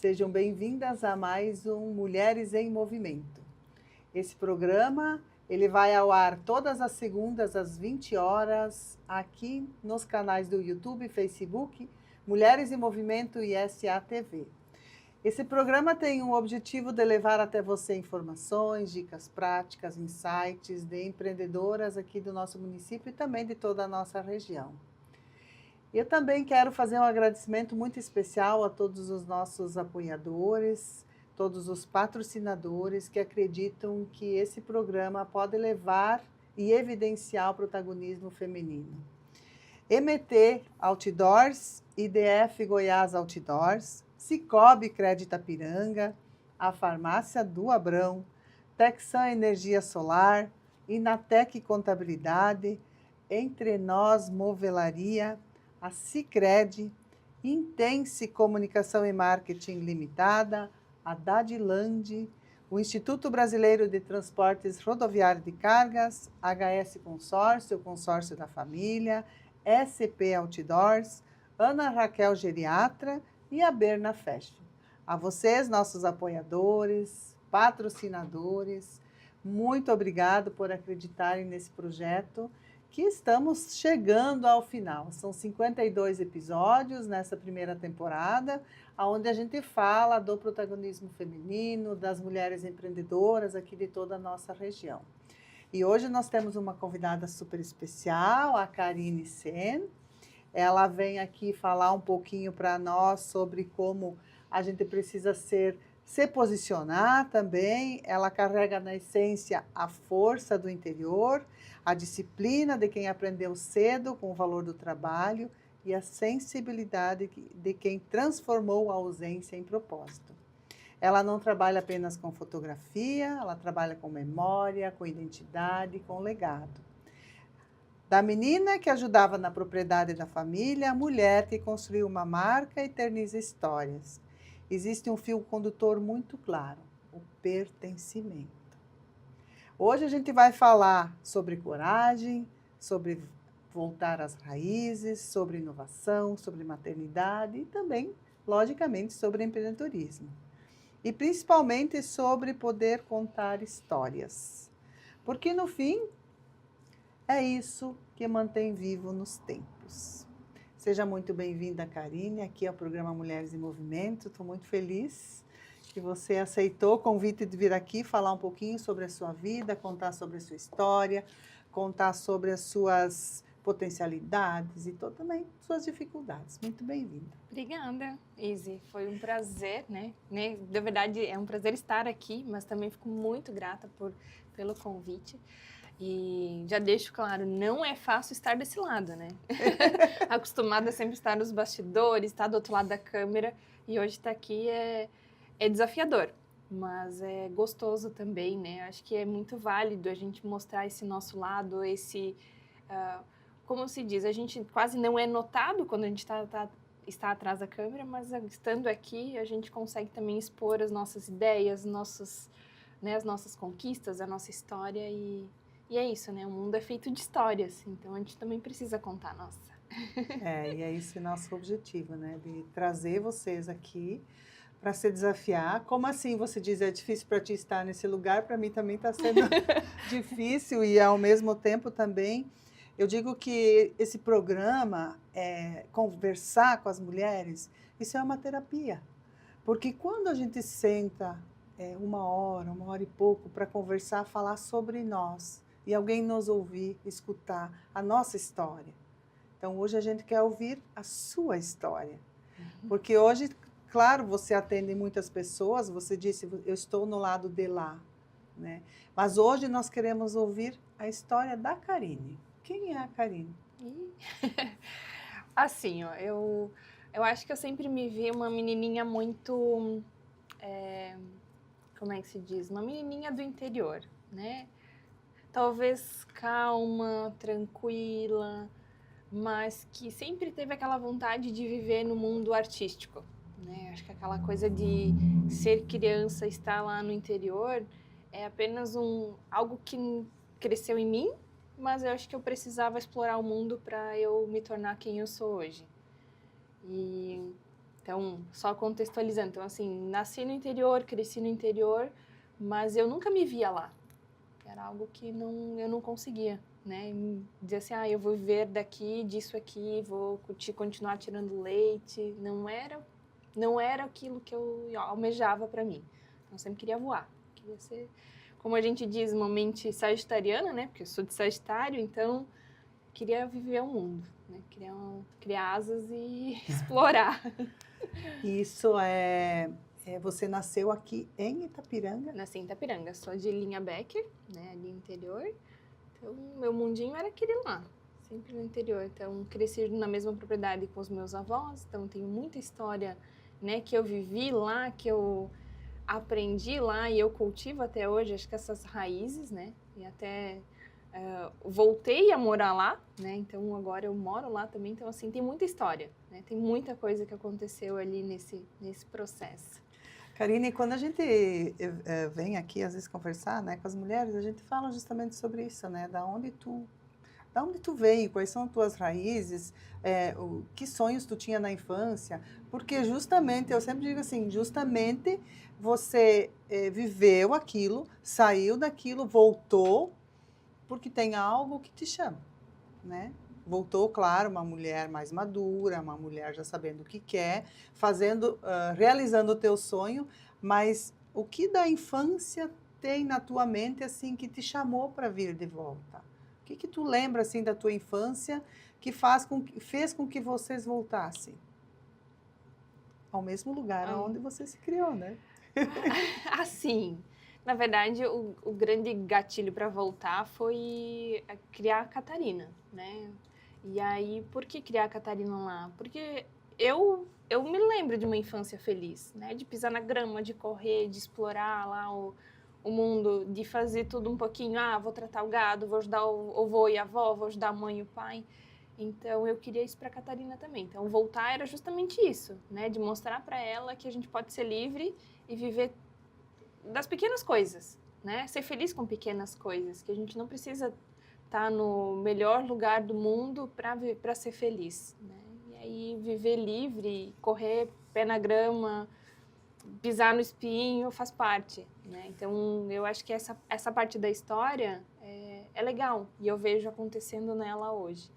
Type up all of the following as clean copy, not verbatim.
Sejam bem-vindas a mais um Mulheres em Movimento. Esse programa, ele vai ao ar todas as segundas às 20 horas, aqui nos canais do YouTube, Facebook, Mulheres em Movimento e SATV. Esse programa tem o objetivo de levar até você informações, dicas práticas, insights de empreendedoras aqui do nosso município e também de toda a nossa região. Eu também quero fazer um agradecimento muito especial a todos os nossos apoiadores, todos os patrocinadores que acreditam que esse programa pode levar e evidenciar o protagonismo feminino. MT Outdoors, IDF Goiás Outdoors, Cicobi Crédito Ipiranga, a Farmácia do Abrão, Texan Energia Solar, Inatec Contabilidade, Entre Nós Movelaria, a Sicredi, Intense Comunicação e Marketing Limitada, a Dadiland, o Instituto Brasileiro de Transportes Rodoviário de Cargas, HS Consórcio, o Consórcio da Família, SP Outdoors, Ana Raquel Geriatra e a Berna Fashion. A vocês, nossos apoiadores, patrocinadores, muito obrigado por acreditarem nesse projeto, que estamos chegando ao final. São 52 episódios nessa primeira temporada, onde a gente fala do protagonismo feminino, das mulheres empreendedoras aqui de toda a nossa região. E hoje nós temos uma convidada super especial, a Karine Sen. Ela vem aqui falar um pouquinho para nós sobre como a gente precisa se posicionar também. Ela carrega na essência a força do interior, a disciplina de quem aprendeu cedo com o valor do trabalho e a sensibilidade de quem transformou a ausência em propósito. Ela não trabalha apenas com fotografia, ela trabalha com memória, com identidade, com legado. Da menina que ajudava na propriedade da família, a mulher que construiu uma marca e eterniza histórias. Existe um fio condutor muito claro, o pertencimento. Hoje a gente vai falar sobre coragem, sobre voltar às raízes, sobre inovação, sobre maternidade e também, logicamente, sobre empreendedorismo. E principalmente sobre poder contar histórias. Porque no fim, é isso que mantém vivo nos tempos. Seja muito bem-vinda, Karine, aqui ao programa Mulheres em Movimento. Estou muito feliz que você aceitou o convite de vir aqui falar um pouquinho sobre a sua vida, contar sobre a sua história, contar sobre as suas potencialidades e também suas dificuldades. Muito bem-vinda. Obrigada, Izzy. Foi um prazer, né? Na verdade, é um prazer estar aqui, mas também fico muito grata pelo convite. E já deixo claro, não é fácil estar desse lado, né? Acostumada a sempre estar nos bastidores, estar do outro lado da câmera, e hoje estar aqui é desafiador, mas é gostoso também, né? Acho que é muito válido a gente mostrar esse nosso lado, como se diz, a gente quase não é notado quando a gente está atrás da câmera, mas estando aqui a gente consegue também expor as nossas ideias, as nossas conquistas, a nossa história e é isso, né? O mundo é feito de histórias, então a gente também precisa contar a nossa. E é esse nosso objetivo, né? De trazer vocês aqui para se desafiar. Como assim você diz, é difícil para ti estar nesse lugar? Para mim também está sendo difícil e ao mesmo tempo também eu digo que esse programa, conversar com as mulheres, isso é uma terapia. Porque quando a gente senta uma hora e pouco para conversar, falar sobre nós, e alguém nos ouvir, escutar a nossa história. Então, hoje a gente quer ouvir a sua história. Porque hoje, claro, você atende muitas pessoas, você disse, eu estou no lado de lá, né? Mas hoje nós queremos ouvir a história da Karine. Quem é a Karine? Assim, ó, eu acho que eu sempre me vi uma menininha muito, como é que se diz? Uma menininha do interior, né? Talvez calma, tranquila, mas que sempre teve aquela vontade de viver no mundo artístico, né? Acho que aquela coisa de ser criança, estar lá no interior, é apenas algo que cresceu em mim, mas eu acho que eu precisava explorar o mundo para eu me tornar quem eu sou hoje. Então, só contextualizando. Então, assim, nasci no interior, cresci no interior, mas eu nunca me via lá. Era algo que eu não conseguia, né? Dizer assim, eu vou viver daqui, disso aqui, vou continuar tirando leite. Não era aquilo que eu almejava para mim. Então, eu sempre queria voar. Queria ser, como a gente diz, uma mente sagitariana, né? Porque eu sou de Sagitário, então queria viver o mundo, né? Queria criar asas e explorar. Isso você nasceu aqui em Itapiranga? Nasci em Itapiranga, sou de linha Becker, né? Ali no interior. Então, meu mundinho era aquele lá, sempre no interior. Então, cresci na mesma propriedade com os meus avós, então tenho muita história, né? Que eu vivi lá, que eu aprendi lá e eu cultivo até hoje, acho que essas raízes, né? E até voltei a morar lá, né? Então agora eu moro lá também. Então assim, tem muita história, né? Tem muita coisa que aconteceu ali nesse processo. Karine, quando a gente vem aqui às vezes conversar, né, com as mulheres, a gente fala justamente sobre isso, né? Da onde tu veio, quais são as tuas raízes, que sonhos tu tinha na infância, porque justamente, eu sempre digo assim, justamente você viveu aquilo, saiu daquilo, voltou, porque tem algo que te chama, né? Voltou, claro, uma mulher mais madura, uma mulher já sabendo o que quer, realizando o teu sonho, mas o que da infância tem na tua mente, assim, que te chamou para vir de volta? O que tu lembra, assim, da tua infância que fez com que vocês voltassem ao mesmo lugar onde você se criou, né? Assim, na verdade, o grande gatilho para voltar foi criar a Catarina, né? E aí, por que criar a Catarina lá? Porque eu me lembro de uma infância feliz, né? De pisar na grama, de correr, de explorar lá o mundo, de fazer tudo um pouquinho. Vou tratar o gado, vou ajudar o avô e a avó, vou ajudar a mãe e o pai. Então, eu queria isso para a Catarina também. Então, voltar era justamente isso, né? De mostrar para ela que a gente pode ser livre e viver das pequenas coisas, né? Ser feliz com pequenas coisas, que a gente não precisa estar no melhor lugar do mundo para ser feliz, né? E aí viver livre, correr pé na grama, pisar no espinho faz parte, né? Então eu acho que essa parte da história é legal e eu vejo acontecendo nela hoje.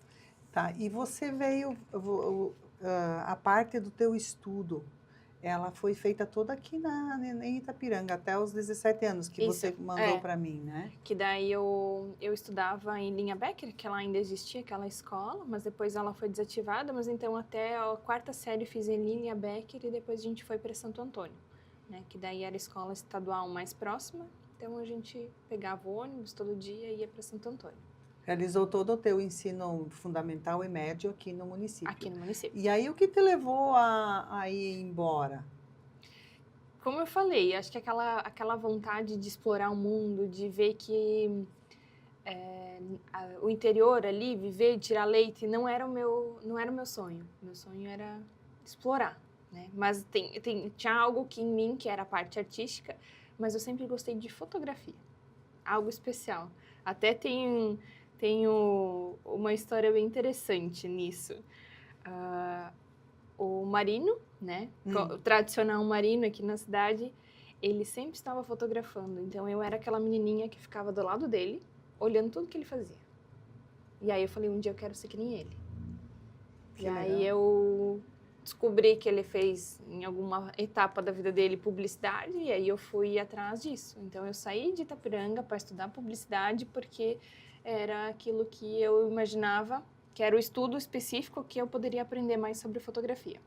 Tá, e você veio, a parte do teu estudo, ela foi feita toda aqui em Itapiranga, até os 17 anos que Isso, você mandou para mim, né? Que daí eu estudava em linha Becker, que ela ainda existia, aquela escola, mas depois ela foi desativada, mas então até a quarta série fiz em linha Becker e depois a gente foi para Santo Antônio, né? Que daí era a escola estadual mais próxima, então a gente pegava o ônibus todo dia e ia para Santo Antônio. Realizou todo o teu ensino fundamental e médio aqui no município. Aqui no município. E aí, o que te levou a ir embora? Como eu falei, acho que aquela vontade de explorar o mundo, de ver que o interior ali, viver, tirar leite, não era o meu sonho. Meu sonho era explorar, né? Mas tinha algo que em mim, que era a parte artística, mas eu sempre gostei de fotografia. Algo especial. Até tenho uma história bem interessante nisso. O marino, né? O tradicional marino aqui na cidade, ele sempre estava fotografando. Então, eu era aquela menininha que ficava do lado dele, olhando tudo que ele fazia. E aí, eu falei, um dia eu quero ser que nem ele. Que e legal. aí, eu descobri que ele fez, em alguma etapa da vida dele, publicidade. E aí, eu fui atrás disso. Então, eu saí de Itapiranga para estudar publicidade, porque era aquilo que eu imaginava, que era o estudo específico que eu poderia aprender mais sobre fotografia.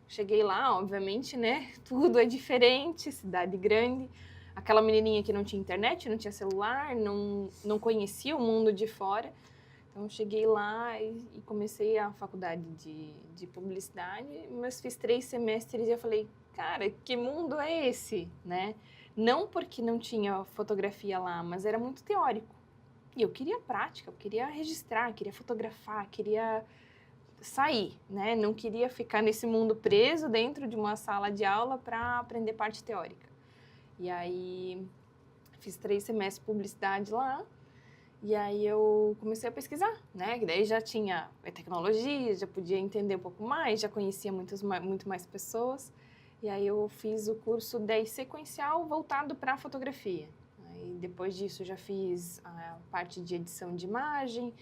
Cheguei lá, obviamente, né? Tudo é diferente, cidade grande. Aquela menininha que não tinha internet, não tinha celular, não conhecia o mundo de fora. Então, cheguei lá e comecei a faculdade de publicidade, mas fiz 3 semestres e eu falei, cara, que mundo é esse, né? Não porque não tinha fotografia lá, mas era muito teórico. E eu queria prática, eu queria registrar, queria fotografar, queria sair, né? Não queria ficar nesse mundo preso dentro de uma sala de aula para aprender parte teórica. E aí fiz 3 semestres de publicidade lá E aí eu comecei a pesquisar, né? Que daí já tinha tecnologia, já podia entender um pouco mais, já conhecia muito mais pessoas. E aí eu fiz o curso 10 sequencial voltado para a fotografia. Aí depois disso já fiz a parte de edição de imagem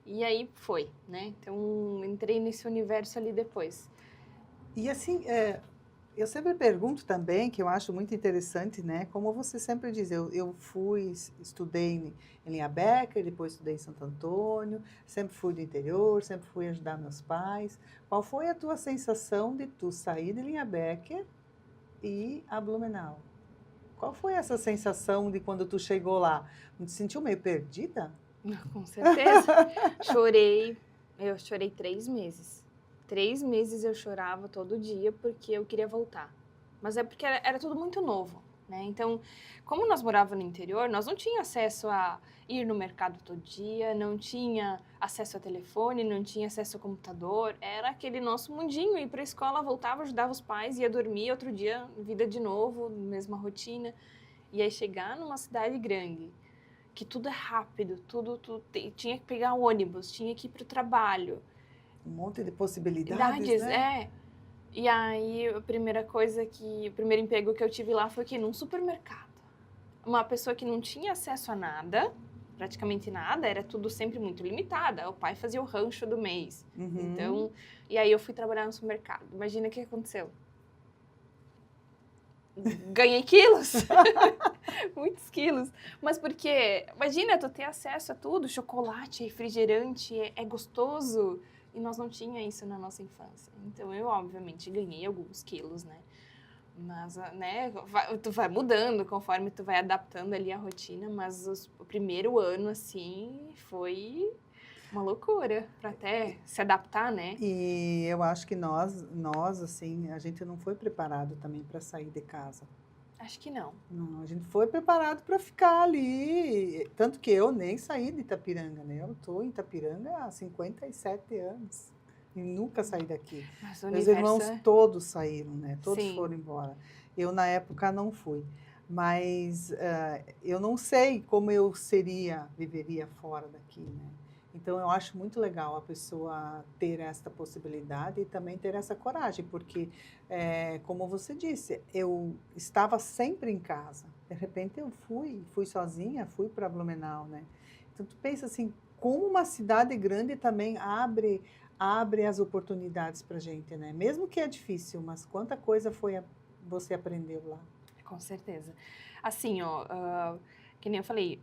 e aí foi, né? Então entrei nesse universo ali depois. E assim, eu sempre pergunto também, que eu acho muito interessante, né? Como você sempre diz, eu estudei em Linha Becker, depois estudei em Santo Antônio, sempre fui do interior, sempre fui ajudar meus pais. Qual foi a tua sensação de tu sair de Linha Becker e ir a Blumenau? Qual foi essa sensação de quando tu chegou lá? Não te sentiu meio perdida? Com certeza. Eu chorei 3 meses. 3 meses eu chorava todo dia porque eu queria voltar. Mas é porque era tudo muito novo, né? Então, como nós morávamos no interior, nós não tínhamos acesso a ir no mercado todo dia, não tinha acesso a telefone, não tinha acesso a computador. Era aquele nosso mundinho, ir para a escola, voltava, ajudava os pais, ia dormir, outro dia, vida de novo, mesma rotina. E aí chegar numa cidade grande, que tudo é rápido, tinha que pegar o ônibus, tinha que ir para o trabalho. Um monte de possibilidades, Idades, né? E aí, o primeiro emprego que eu tive lá foi num supermercado. Uma pessoa que não tinha acesso a nada, praticamente nada, era tudo sempre muito limitada. O pai fazia o rancho do mês. Uhum. Então, e aí eu fui trabalhar no supermercado. Imagina o que aconteceu. Ganhei quilos, muitos quilos. Mas porque, imagina, tu ter acesso a tudo, chocolate, refrigerante, é gostoso. E nós não tinha isso na nossa infância. Então, eu, obviamente, ganhei alguns quilos, né? Mas, né, tu vai mudando conforme tu vai adaptando ali a rotina. Mas o primeiro ano, assim, foi uma loucura para até se adaptar, né? E eu acho que nós assim, a gente não foi preparado também para sair de casa. Acho que não. Não, a gente foi preparado para ficar ali. Tanto que eu nem saí de Itapiranga, né? Eu estou em Itapiranga há 57 anos e nunca saí daqui. Mas o Meus universo irmãos todos saíram, né? Todos Sim. foram embora. Eu, na época, não fui. Mas eu não sei como eu viveria fora daqui, né? Então, eu acho muito legal a pessoa ter esta possibilidade e também ter essa coragem, porque, como você disse, eu estava sempre em casa. De repente, eu fui sozinha, fui para Blumenau, né? Então, tu pensa assim, como uma cidade grande também abre as oportunidades para a gente, né? Mesmo que é difícil, mas quanta coisa você aprendeu lá? Com certeza. Assim, que nem eu falei,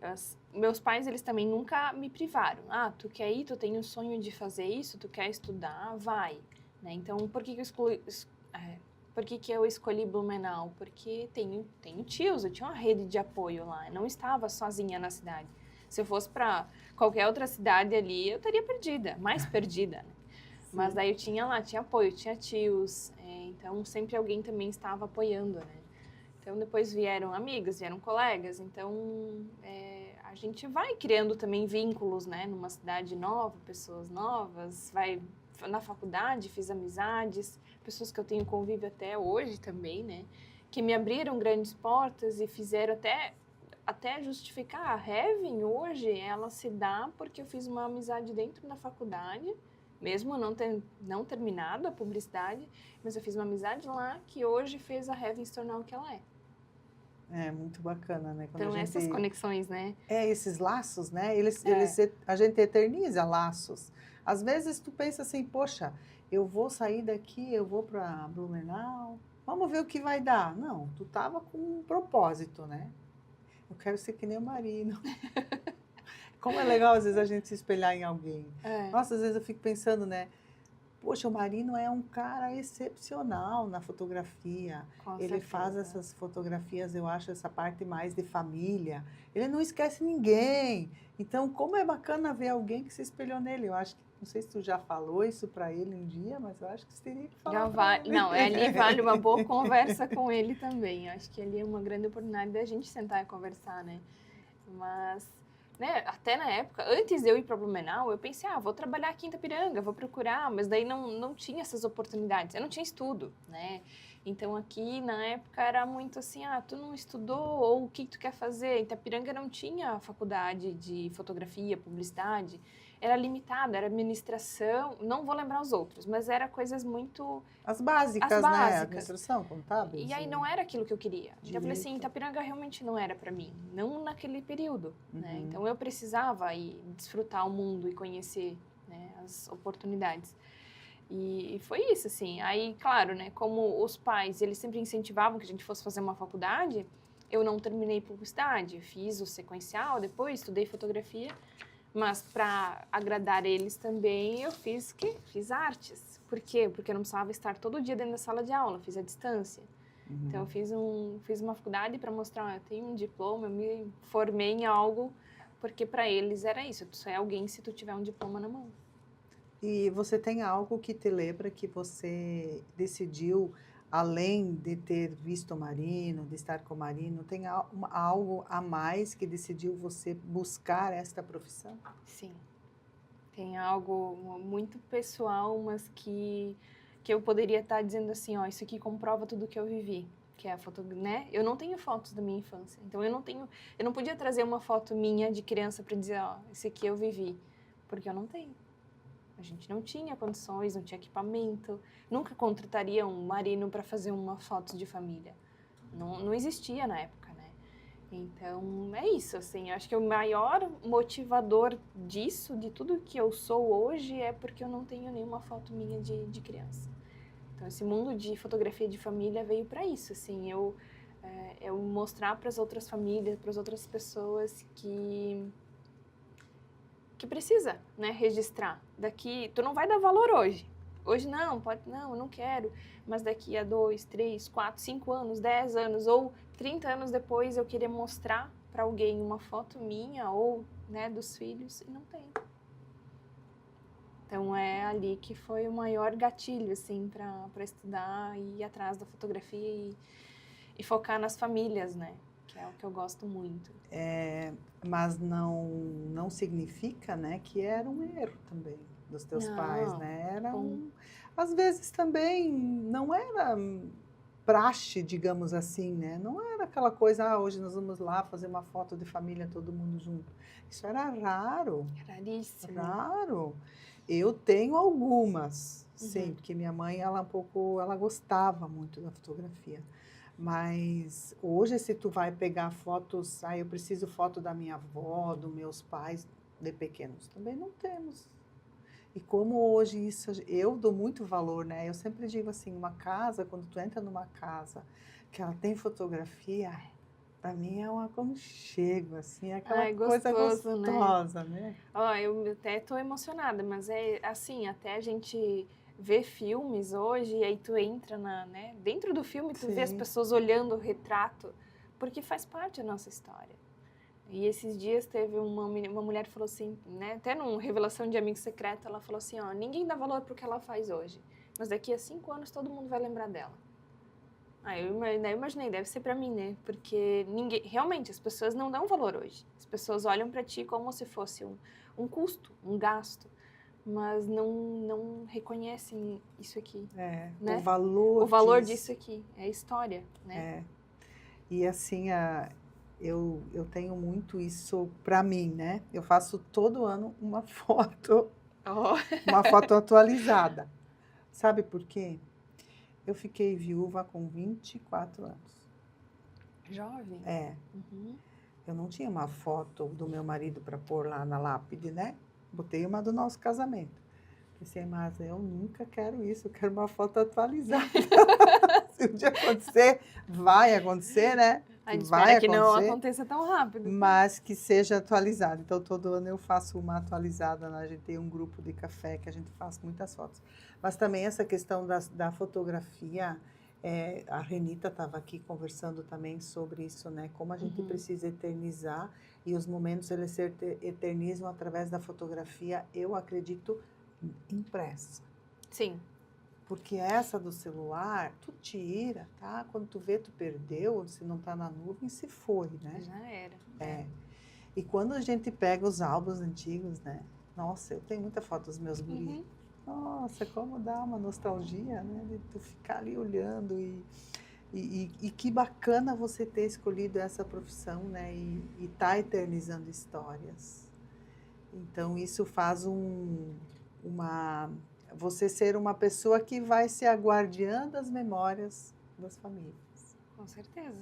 meus pais, eles também nunca me privaram. Ah, tu quer ir, tu tem o sonho de fazer isso, tu quer estudar, vai. Né? Então, por que eu escolhi Blumenau? Porque tenho tios, eu tinha uma rede de apoio lá, eu não estava sozinha na cidade. Se eu fosse para qualquer outra cidade ali, eu estaria perdida, mais perdida, né? Mas daí eu tinha apoio, tinha tios, então sempre alguém também estava apoiando, né? Então, depois vieram amigas, vieram colegas. Então, a gente vai criando também vínculos, né? Numa cidade nova, pessoas novas. Na faculdade, fiz amizades. Pessoas que eu tenho convívio até hoje também, né? Que me abriram grandes portas e fizeram até justificar. A Heaven, hoje, ela se dá porque eu fiz uma amizade dentro da faculdade. Mesmo não terminado a publicidade, mas eu fiz uma amizade lá que hoje fez a Heaven se tornar o que ela é. É muito bacana, né? Então, essas conexões, né? Esses laços, né? A gente eterniza laços. Às vezes tu pensa assim, poxa, eu vou sair daqui, eu vou para Blumenau, vamos ver o que vai dar. Não, tu tava com um propósito, né? Eu quero ser que nem o Marino. Como é legal, às vezes, a gente se espelhar em alguém. Nossa, às vezes eu fico pensando, né? Poxa, o Marino é um cara excepcional na fotografia. Ele faz essas fotografias, eu acho, essa parte mais de família. Ele não esquece ninguém. Então, como é bacana ver alguém que se espelhou nele. Eu acho que, não sei se tu já falou isso para ele um dia, mas eu acho que você teria que falar. Não, ali vale uma boa conversa com ele também. Eu acho que ali é uma grande oportunidade da gente sentar e conversar, né? Mas, né, até na época, antes de eu ir para Blumenau, eu pensei, vou trabalhar aqui em Itapiranga, vou procurar, mas daí não tinha essas oportunidades, eu não tinha estudo, né? Então aqui na época era muito assim, tu não estudou ou o que tu quer fazer? Em Itapiranga não tinha faculdade de fotografia, publicidade, era limitado, era administração, não vou lembrar os outros, mas era coisas muito As básicas, né? Administração, contábeis. E aí não era aquilo que eu queria. Então eu falei assim, Direito. Itapiranga realmente não era para mim, não naquele período, né? Uhum. Então eu precisava ir desfrutar o mundo e conhecer, né, as oportunidades. E foi isso, assim. Aí, claro, né, como os pais, eles sempre incentivavam que a gente fosse fazer uma faculdade, eu não terminei publicidade, fiz o sequencial, depois estudei fotografia, mas para agradar eles também, eu fiz artes. Por quê? Porque eu não precisava estar todo dia dentro da sala de aula, fiz à distância. Uhum. Então, eu fiz uma faculdade para mostrar, eu tenho um diploma, eu me formei em algo, porque para eles era isso, tu só é alguém se tu tiver um diploma na mão. E você tem algo que te lembra que você decidiu, além de ter visto o Marino, de estar com o Marino, tem algo a mais que decidiu você buscar esta profissão? Sim. Tem algo muito pessoal, mas que eu poderia estar dizendo assim, ó, isso aqui comprova tudo que eu vivi, que é a foto, né? Eu não tenho fotos da minha infância, então eu não podia trazer uma foto minha de criança para dizer, ó, esse aqui eu vivi, porque eu não tenho. A gente não tinha condições, não tinha equipamento, nunca contrataria um marino para fazer uma foto de família. Não existia na época, né? Então, é isso, assim, eu acho que o maior motivador disso, de tudo que eu sou hoje, é porque eu não tenho nenhuma foto minha de criança. Então, esse mundo de fotografia de família veio para isso, assim, eu mostrar para as outras famílias, para as outras pessoas que precisa, né, registrar. Daqui, tu não vai dar valor hoje. Hoje não, eu não quero. Mas daqui a 2, 3, 4, 5 anos, 10 anos ou 30 anos depois eu querer mostrar para alguém uma foto minha ou, né, dos filhos e não tem. Então é ali que foi o maior gatilho, assim, para estudar e ir atrás da fotografia e focar nas famílias, né? Que é o que eu gosto muito. Mas não significa, né, que era um erro também dos teus pais, né? Era às vezes também não era praxe, digamos assim, né? Não era aquela coisa, hoje nós vamos lá fazer uma foto de família todo mundo junto. Isso era raro. Raríssimo. Raro. Eu tenho algumas, sim, porque minha mãe, ela gostava muito da fotografia. Mas hoje, se tu vai pegar fotos, eu preciso foto da minha avó, dos meus pais de pequenos, também não temos. E como hoje isso, eu dou muito valor, né? Eu sempre digo assim, uma casa, quando tu entra numa casa que ela tem fotografia, para mim é um aconchego, assim, é aquela coisa gostosa, né? Ó, eu até tô emocionada, mas é assim, até a gente vê filmes hoje e aí tu entra né, dentro do filme tu vê as pessoas olhando o retrato, porque faz parte da nossa história. E esses dias teve uma mulher que falou assim, né, até numa revelação de Amigo Secreto, ela falou assim, ó, ninguém dá valor pro que ela faz hoje, mas daqui a 5 anos todo mundo vai lembrar dela. Eu imaginei, deve ser pra mim, né? Porque realmente, as pessoas não dão valor hoje. As pessoas olham pra ti como se fosse um custo, um gasto, mas não reconhecem isso aqui. Né? O valor disso aqui, é a história, né? E assim, eu tenho muito isso pra mim, né? Eu faço todo ano uma foto, uma foto atualizada. Sabe por quê? Eu fiquei viúva com 24 anos. Jovem? Eu não tinha uma foto do meu marido para pôr lá na lápide, né? Botei uma do nosso casamento. Pensei, mas eu nunca quero isso, eu quero uma foto atualizada. Se um dia acontecer, vai acontecer, né? A gente espera que não aconteça tão rápido. Mas que seja atualizada. Então, todo ano eu faço uma atualizada, né? A gente tem um grupo de café que a gente faz muitas fotos. Mas também essa questão da fotografia, a Renita estava aqui conversando também sobre isso, né? Como a gente precisa eternizar e os momentos eles se eternizam através da fotografia, eu acredito, impressa. Sim. Porque essa do celular, tu tira, tá? Quando tu vê, tu perdeu, se não tá na nuvem, se foi, né? Já era. E quando a gente pega os álbuns antigos, né? Nossa, eu tenho muita foto dos meus guris. Nossa, como dá uma nostalgia, né? De tu ficar ali olhando e que bacana você ter escolhido essa profissão, né? E tá eternizando histórias. Então, isso faz você ser uma pessoa que vai ser a guardiã das memórias das famílias. Com certeza.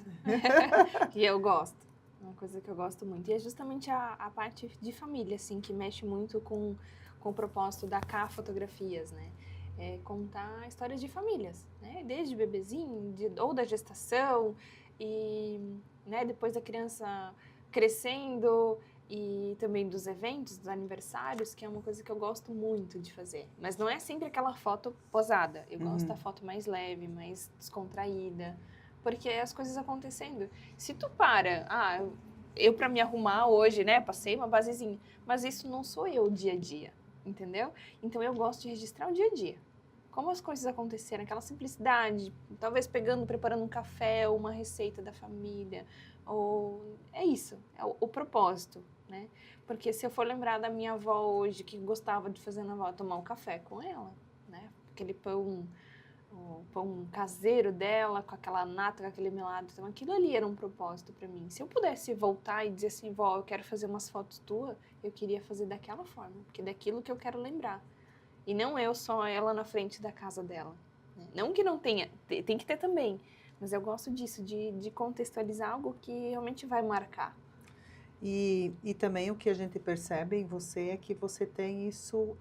E eu gosto. É uma coisa que eu gosto muito. E é justamente a parte de família, assim, que mexe muito com o propósito da K Fotografias, né? É contar histórias de famílias, né? Desde bebezinho, ou da gestação, e né, depois da criança crescendo, e também dos eventos, dos aniversários, que é uma coisa que eu gosto muito de fazer. Mas não é sempre aquela foto posada. Eu gosto da foto mais leve, mais descontraída, porque é as coisas acontecendo. Se tu eu para me arrumar hoje, né, passei uma basezinha, mas isso não sou eu dia a dia, entendeu? Então eu gosto de registrar o dia a dia. Como as coisas aconteceram, aquela simplicidade, talvez preparando um café ou uma receita da família, ou é isso, é o propósito, né? Porque se eu for lembrar da minha avó hoje, que gostava de fazer na avó, tomar um café com ela, né? Aquele pão, o pão caseiro dela, com aquela nata, com aquele melado, então aquilo ali era um propósito para mim. Se eu pudesse voltar e dizer assim, vó, eu quero fazer umas fotos tuas, eu queria fazer daquela forma, porque é daquilo que eu quero lembrar. E não eu só ela na frente da casa dela. Né? Não que não tenha, tem que ter também, mas eu gosto disso, de contextualizar algo que realmente vai marcar. E também o que a gente percebe em você é que você tem isso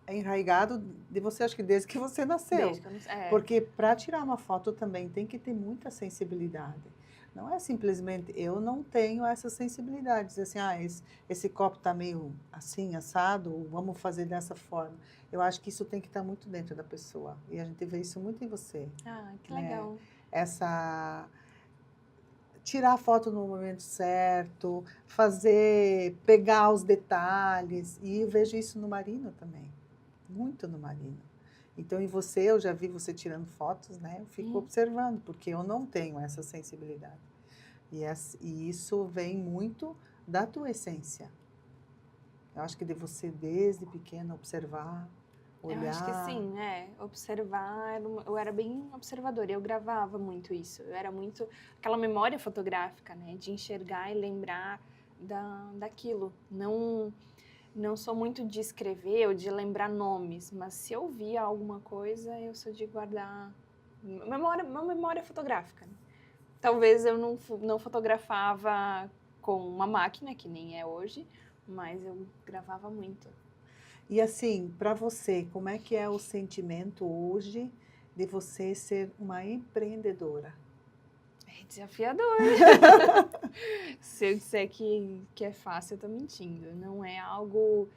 enraizado de você, acho que desde que você nasceu. Desde que eu não, Porque para tirar uma foto também tem que ter muita sensibilidade. Não é simplesmente, eu não tenho essa sensibilidade, dizer assim, esse copo está meio assim, assado, vamos fazer dessa forma. Eu acho que isso tem que estar muito dentro da pessoa. E a gente vê isso muito em você. Ah, que legal. Tirar a foto no momento certo, pegar os detalhes. E eu vejo isso no Marino também, muito no Marino. Então, em você, eu já vi você tirando fotos, né? Eu fico observando, porque eu não tenho essa sensibilidade. E isso vem muito da tua essência. Eu acho que de você, desde pequena, observar, olhar. Eu acho que sim, observar, eu era bem observadora, eu gravava muito isso, eu era muito, aquela memória fotográfica, né, de enxergar e lembrar daquilo, não sou muito de escrever ou de lembrar nomes, mas se eu via alguma coisa, eu sou de guardar, uma memória fotográfica, né? Talvez eu não fotografava com uma máquina, que nem é hoje, mas eu gravava muito. E assim, para você, como é que é o sentimento hoje de você ser uma empreendedora? É desafiador. Se eu disser que é fácil, eu tô mentindo. Não é algo...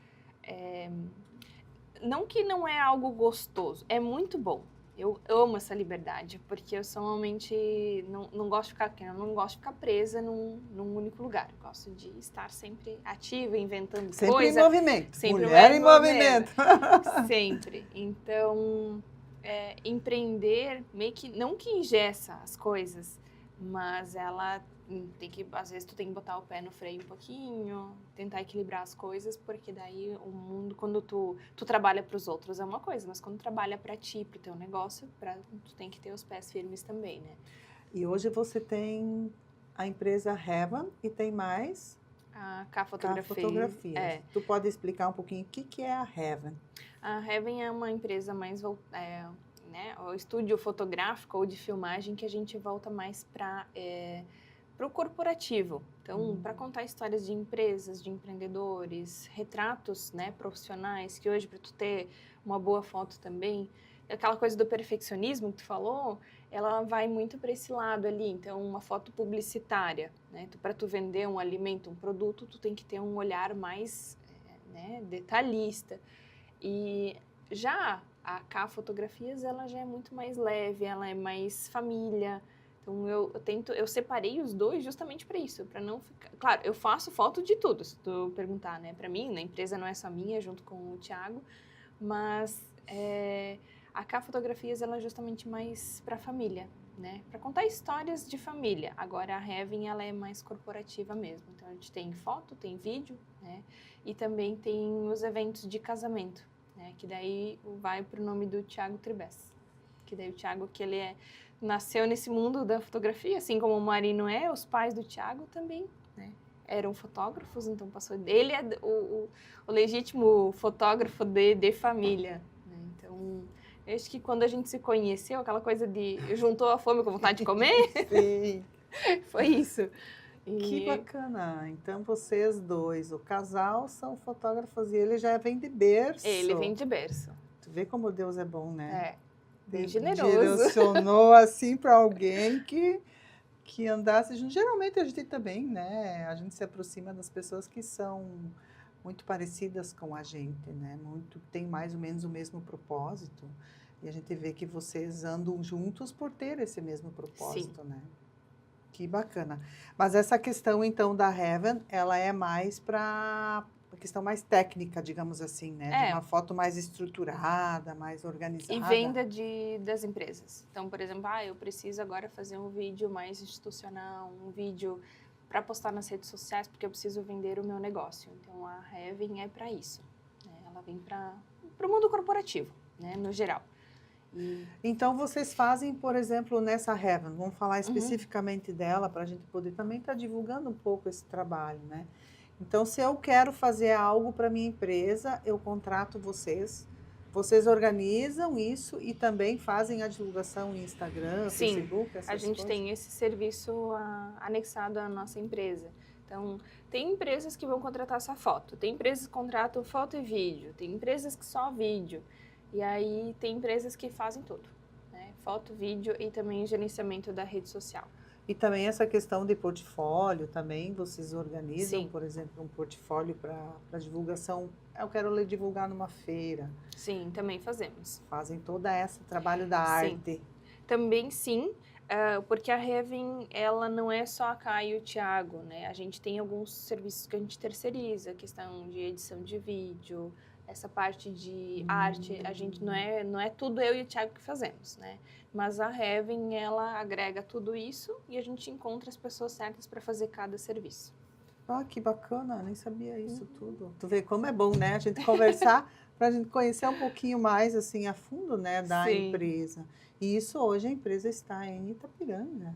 Não que não é algo gostoso, é muito bom. Eu amo essa liberdade, porque eu sou realmente... Não gosto de ficar presa num único lugar. Eu gosto de estar sempre ativa, inventando sempre coisa. Sempre em movimento. Sempre Mulher em movimento. Sempre. Então, empreender, meio que... Não que engessa as coisas, mas ela tem que... Às vezes, tu tem que botar o pé no freio um pouquinho, tentar equilibrar as coisas, porque daí o mundo, quando tu trabalha para os outros é uma coisa, mas quando trabalha para ti, para o teu negócio, tu tem que ter os pés firmes também, né? E hoje você tem a empresa Heaven e tem mais... A K Fotografias. Tu pode explicar um pouquinho o que é a Heaven? A Heaven é uma empresa mais... né, o estúdio fotográfico ou de filmagem que a gente volta mais para o corporativo. Então, para contar histórias de empresas, de empreendedores, retratos, né, profissionais, que hoje para tu ter uma boa foto também, aquela coisa do perfeccionismo que tu falou, ela vai muito para esse lado ali. Então, uma foto publicitária, né, para tu vender um alimento, um produto, tu tem que ter um olhar mais detalhista. E já a K Fotografias, ela já é muito mais leve, ela é mais família. Então, eu separei os dois justamente para isso, para não ficar... Claro, eu faço foto de tudo, se tu perguntar, né? Para mim, na empresa não é só minha, junto com o Thiago, mas a K Fotografias, ela é justamente mais para família, né? Para contar histórias de família. Agora, a Heaven, ela é mais corporativa mesmo. Então, a gente tem foto, tem vídeo, né? E também tem os eventos de casamento. né? Que daí vai pro nome do Thiago Tribes. Que daí o Thiago, que nasceu nesse mundo da fotografia, assim como o Marino os pais do Thiago também, né? Eram fotógrafos, então passou. Ele é o legítimo fotógrafo de família, né? Então, eu acho que quando a gente se conheceu, aquela coisa de juntou a fome com a vontade de comer, Sim. foi isso. Que bacana. Então, vocês dois, o casal, são fotógrafos e ele já vem de berço. Ele vem de berço. Tu vê como Deus é bom, né? Bem generoso. Direcionou assim para alguém que andasse junto. Geralmente a gente também, né? A gente se aproxima das pessoas que são muito parecidas com a gente, né? Tem mais ou menos o mesmo propósito. E a gente vê que vocês andam juntos por ter esse mesmo propósito, né? Que bacana. Mas essa questão, então, da Heaven, ela é mais para a questão mais técnica, digamos assim, né? De uma foto mais estruturada, mais organizada. E venda das empresas. Então, por exemplo, eu preciso agora fazer um vídeo mais institucional, um vídeo para postar nas redes sociais, porque eu preciso vender o meu negócio. Então, a Heaven é para isso. Né? Ela vem para o mundo corporativo, né? No geral. Então, vocês fazem, por exemplo, nessa Heaven, vamos falar especificamente dela, para a gente poder também estar divulgando um pouco esse trabalho, né? Então, se eu quero fazer algo para minha empresa, eu contrato vocês. Vocês organizam isso e também fazem a divulgação em Instagram, Facebook, essas coisas? A gente tem esse serviço anexado à nossa empresa. Então, tem empresas que vão contratar essa foto, tem empresas que contratam foto e vídeo, tem empresas que só vídeo. E aí tem empresas que fazem tudo, né? Foto, vídeo e também gerenciamento da rede social. E também essa questão de portfólio, também vocês organizam, Sim. Por exemplo, um portfólio para divulgação. Eu quero divulgar numa feira. Sim, também fazemos. Fazem todo esse trabalho da arte. Também sim, porque a Heaven, ela não é só a Kai e o Thiago, né? A gente tem alguns serviços que a gente terceiriza, questão de edição de vídeo, essa parte de arte, a gente não é tudo eu e o Thiago que fazemos, né? Mas a Heaven, ela agrega tudo isso e a gente encontra as pessoas certas para fazer cada serviço. Ah, que bacana, nem sabia isso tudo. Tu vê como é bom, né? A gente conversar para a gente conhecer um pouquinho mais, assim, a fundo, né, da empresa. E isso hoje a empresa está em Itapiranga.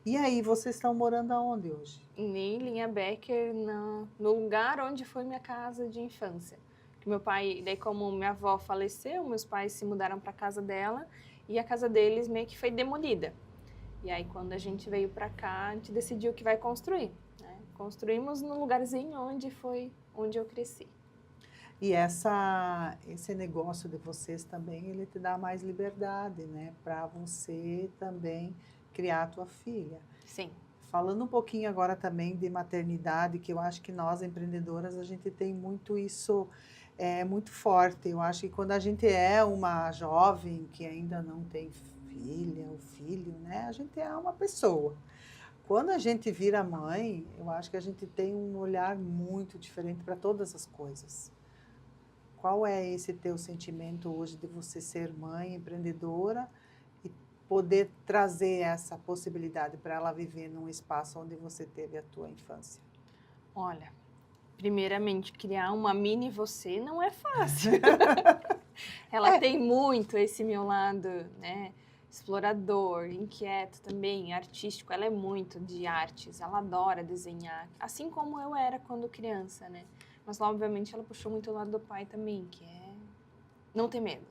E aí, vocês estão morando aonde hoje? Em Linha Becker, no lugar onde foi minha casa de infância. Que meu pai, daí como minha avó faleceu, meus pais se mudaram para a casa dela e a casa deles meio que foi demolida. E aí quando a gente veio para cá, a gente decidiu que vai construir. Né? Construímos no lugarzinho onde eu cresci. E esse negócio de vocês também, ele te dá mais liberdade, né? Para você também criar a tua filha. Sim. Falando um pouquinho agora também de maternidade, que eu acho que nós, empreendedoras, a gente tem muito isso, muito forte. Eu acho que quando a gente é uma jovem que ainda não tem filha ou filho, né? A gente é uma pessoa. Quando a gente vira mãe, eu acho que a gente tem um olhar muito diferente para todas as coisas. Qual é esse teu sentimento hoje de você ser mãe, empreendedora e poder trazer essa possibilidade para ela viver num espaço onde você teve a tua infância? Olha, primeiramente, criar uma mini você não é fácil. Ela tem muito esse meu lado, né? Explorador, inquieto também, artístico. Ela é muito de artes, ela adora desenhar, assim como eu era quando criança, né? Mas, obviamente, ela puxou muito o lado do pai também, que é não ter medo.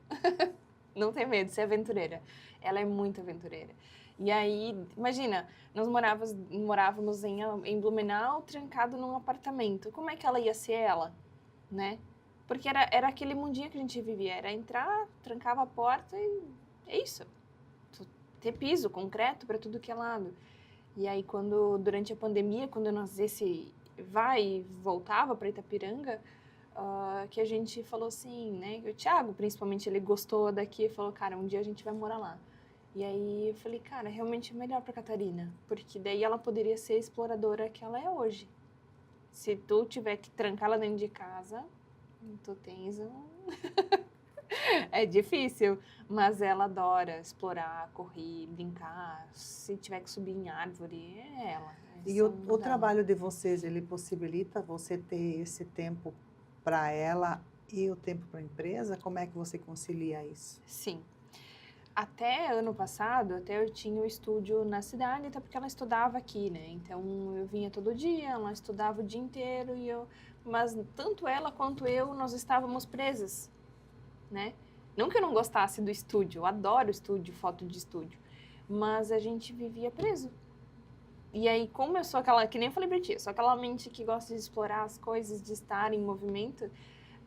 Não ter medo, ser aventureira. Ela é muito aventureira. E aí, imagina, nós morávamos em Blumenau, trancado num apartamento. Como é que ela ia ser ela, né? Porque era aquele mundinho que a gente vivia. Era entrar, trancava a porta e é isso. Ter piso, concreto para tudo que é lado. E aí, durante a pandemia, quando nós vai e voltava para Itapiranga, que a gente falou assim, né? O Thiago, principalmente, ele gostou daqui e falou, cara, um dia a gente vai morar lá. E aí eu falei, cara, realmente é melhor para Catarina, porque daí ela poderia ser a exploradora que ela é hoje. Se tu tiver que trancá-la dentro de casa, tu tens um... É difícil, mas ela adora explorar, correr, brincar. Se tiver que subir em árvore, é ela. E o trabalho de vocês, ele possibilita você ter esse tempo para ela e o tempo para a empresa, como é que você concilia isso? Sim. Até ano passado, até eu tinha o estúdio na cidade, até porque ela estudava aqui, né? Então eu vinha todo dia, ela estudava o dia inteiro mas tanto ela quanto eu, nós estávamos presas, né? Não que eu não gostasse do estúdio, eu adoro estúdio, foto de estúdio, mas a gente vivia preso. E aí, como eu sou aquela, que nem eu falei pra ti, eu sou aquela mente que gosta de explorar as coisas, de estar em movimento,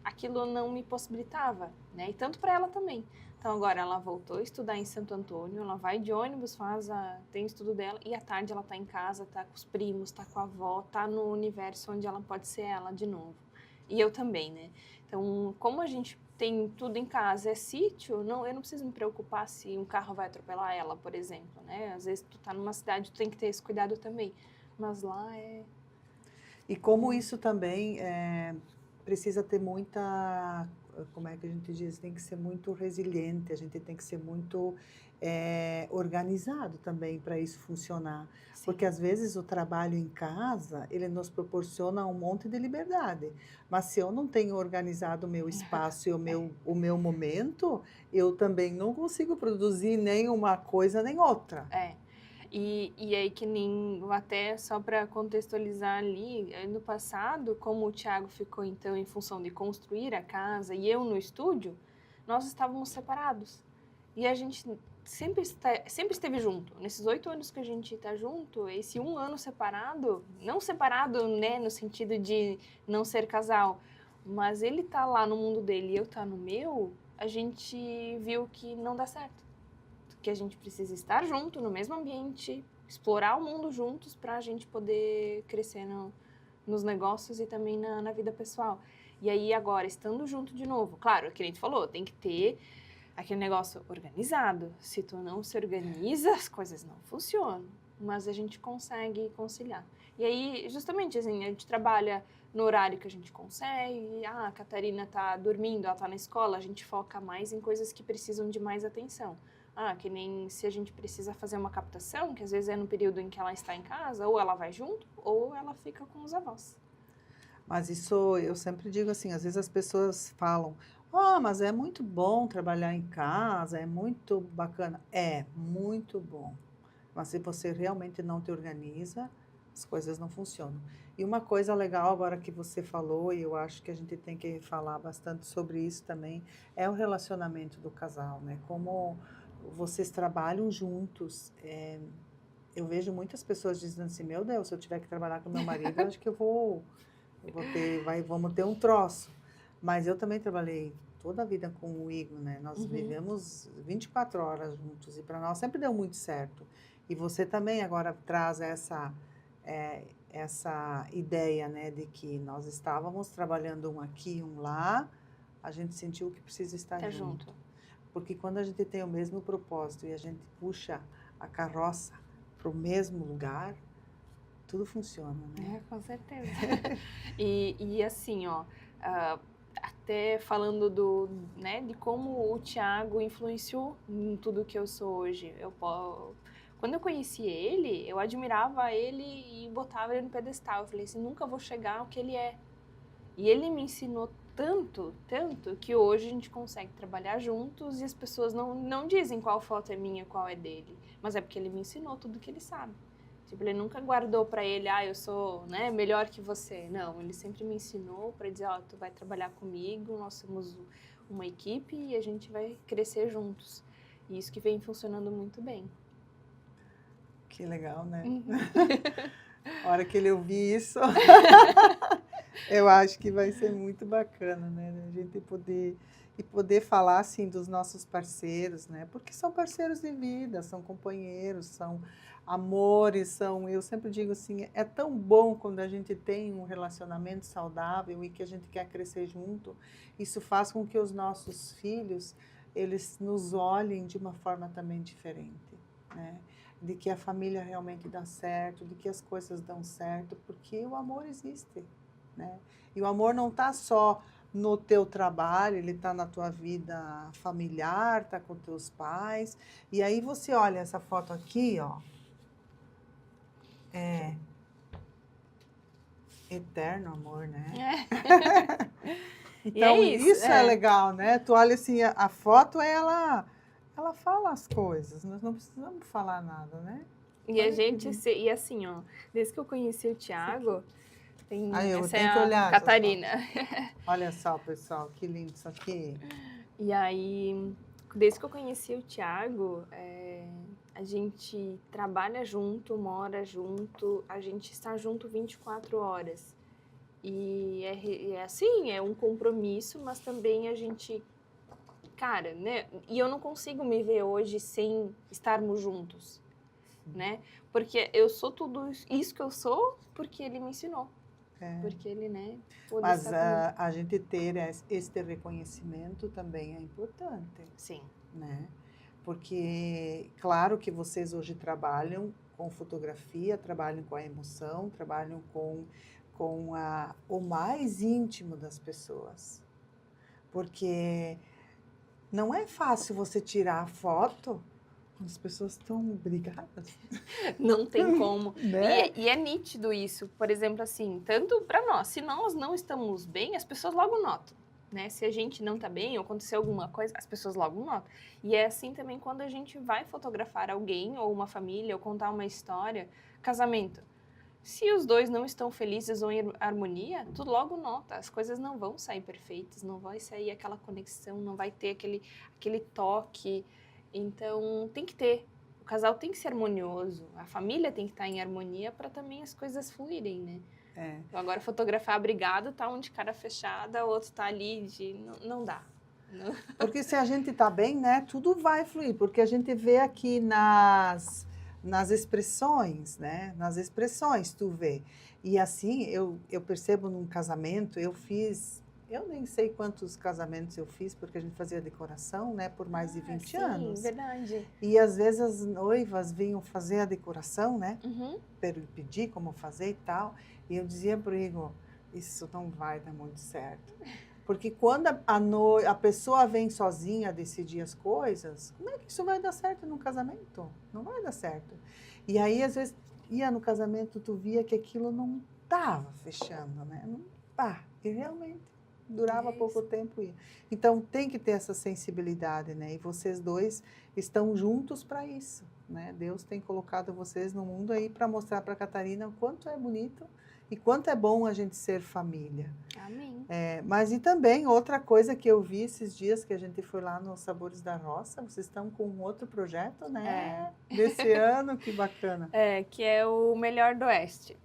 aquilo não me possibilitava, né? E tanto para ela também. Então agora ela voltou a estudar em Santo Antônio, ela vai de ônibus, tem o estudo dela, e à tarde ela tá em casa, tá com os primos, tá com a avó, tá no universo onde ela pode ser ela de novo. E eu também, né? Então, como a gente tem tudo em casa, é sítio, eu não preciso me preocupar se um carro vai atropelar ela, por exemplo, né? Às vezes tu tá numa cidade, tu tem que ter esse cuidado também. Mas lá é... E como isso também precisa ter muita, como é que a gente diz, tem que ser muito resiliente, a gente tem que ser muito organizado também para isso funcionar. Sim. Porque às vezes o trabalho em casa, ele nos proporciona um monte de liberdade. Mas se eu não tenho organizado o meu espaço e o meu momento, eu também não consigo produzir nem uma coisa nem outra. E aí que nem, até só para contextualizar ali, no passado, como o Thiago ficou então em função de construir a casa e eu no estúdio, nós estávamos separados. E a gente sempre esteve junto. Nesses 8 anos que a gente está junto, esse 1 ano separado, não separado, né, no sentido de não ser casal, mas ele tá lá no mundo dele e eu tá no meu, a gente viu que não dá certo. Que a gente precisa estar junto, no mesmo ambiente, explorar o mundo juntos para a gente poder crescer nos negócios e também na vida pessoal. E aí agora, estando junto de novo, claro, que a gente falou, tem que ter aquele negócio organizado. Se tu não se organiza, as coisas não funcionam, mas a gente consegue conciliar. E aí, justamente assim, a gente trabalha no horário que a gente consegue, a Catarina tá dormindo, ela tá na escola, a gente foca mais em coisas que precisam de mais atenção. Que nem se a gente precisa fazer uma captação, que às vezes é no período em que ela está em casa, ou ela vai junto, ou ela fica com os avós. Mas isso, eu sempre digo assim, às vezes as pessoas falam, mas é muito bom trabalhar em casa, é muito bacana. É, muito bom. Mas se você realmente não te organiza, as coisas não funcionam. E uma coisa legal agora que você falou, e eu acho que a gente tem que falar bastante sobre isso também, é o relacionamento do casal, né? Como vocês trabalham juntos. Eu vejo muitas pessoas dizendo assim, meu Deus, se eu tiver que trabalhar com meu marido, eu acho que vamos ter um troço. Mas eu também trabalhei toda a vida com o Igor, né? Nós vivemos 24 horas juntos e para nós sempre deu muito certo. E você também agora traz essa ideia, né, de que nós estávamos trabalhando um aqui, um lá, a gente sentiu que precisa estar junto. Porque quando a gente tem o mesmo propósito e a gente puxa a carroça para o mesmo lugar, tudo funciona, né? Com certeza. e assim, até falando né, de como o Thiago influenciou em tudo que eu sou hoje. Quando eu conheci ele, eu admirava ele e botava ele no pedestal. Eu falei assim, nunca vou chegar ao que ele é. E ele me ensinou tanto, tanto, que hoje a gente consegue trabalhar juntos e as pessoas não dizem qual foto é minha, qual é dele. Mas é porque ele me ensinou tudo que ele sabe. Tipo, ele nunca guardou pra ele, eu sou, né, melhor que você. Não, ele sempre me ensinou pra dizer, tu vai trabalhar comigo, nós somos uma equipe e a gente vai crescer juntos. E isso que vem funcionando muito bem. Que legal, né? A hora que ele ouvir isso, eu acho que vai ser muito bacana, né? A gente poder falar, assim, dos nossos parceiros, né? Porque são parceiros de vida, são companheiros, são amores, eu sempre digo assim, é tão bom quando a gente tem um relacionamento saudável e que a gente quer crescer junto. Isso faz com que os nossos filhos, eles nos olhem de uma forma também diferente, né? De que a família realmente dá certo, de que as coisas dão certo, porque o amor existe, né? E o amor não está só no teu trabalho, ele está na tua vida familiar, está com teus pais. E aí você olha essa foto aqui, eterno amor, né? Então, isso, isso é legal, né? Tu olha assim, a foto, ela fala as coisas. Nós não precisamos falar nada, né? E a Olha que gente, lindo. e assim, ó, desde que eu conheci o Thiago, Aí eu essa é tenho que a olhar essas Catarina. fotos. Olha só, pessoal, que lindo isso aqui. E aí, desde que eu conheci o Thiago, a gente trabalha junto, mora junto, a gente está junto 24 horas. E é assim, é um compromisso, mas também a gente, cara, né? E eu não consigo me ver hoje sem estarmos juntos, né? Porque eu sou tudo isso que eu sou porque ele me ensinou. É. Porque ele, né, pôde Mas estar comigo. a gente ter este reconhecimento também é importante, Sim. né? Porque, claro que vocês hoje trabalham com fotografia, trabalham com a emoção, trabalham com o mais íntimo das pessoas. Porque não é fácil você tirar a foto quando as pessoas estão brigadas, Não tem como. né? E é nítido isso. Por exemplo, assim, tanto para nós, se nós não estamos bem, as pessoas logo notam. Né? Se a gente não tá bem ou aconteceu alguma coisa, as pessoas logo notam. E é assim também quando a gente vai fotografar alguém ou uma família ou contar uma história, casamento. Se os dois não estão felizes ou em harmonia, tu logo nota, as coisas não vão sair perfeitas, não vai sair aquela conexão, não vai ter aquele toque. Então, tem que ter. O casal tem que ser harmonioso, a família tem que estar em harmonia para também as coisas fluírem, né? É. Então, agora, fotografar brigado, tá um de cara fechada, o outro tá ali de... Não dá. Porque se a gente está bem, né, tudo vai fluir, porque a gente vê aqui nas expressões, né, nas expressões tu vê. E assim, eu percebo num casamento, eu nem sei quantos casamentos eu fiz, porque a gente fazia decoração, né, por mais de 20 anos. Sim, verdade. E às vezes as noivas vinham fazer a decoração, né, Uhum. pedir como fazer e tal, e eu dizia pro Igor, isso não vai dar muito certo. Porque quando a pessoa vem sozinha decidir as coisas, como é que isso vai dar certo num casamento? Não vai dar certo. E aí, às vezes, ia no casamento, tu via que aquilo não estava fechando, né? Não, e realmente durava pouco tempo. Então, tem que ter essa sensibilidade, né? E vocês dois estão juntos para isso, né? Deus tem colocado vocês no mundo aí para mostrar para a Catarina o quanto é bonito e quanto é bom a gente ser família. Amém. Mas e também outra coisa que eu vi esses dias que a gente foi lá nos Sabores da Roça, vocês estão com um outro projeto, né? Desse ano, que bacana. Que é o Melhor do Oeste.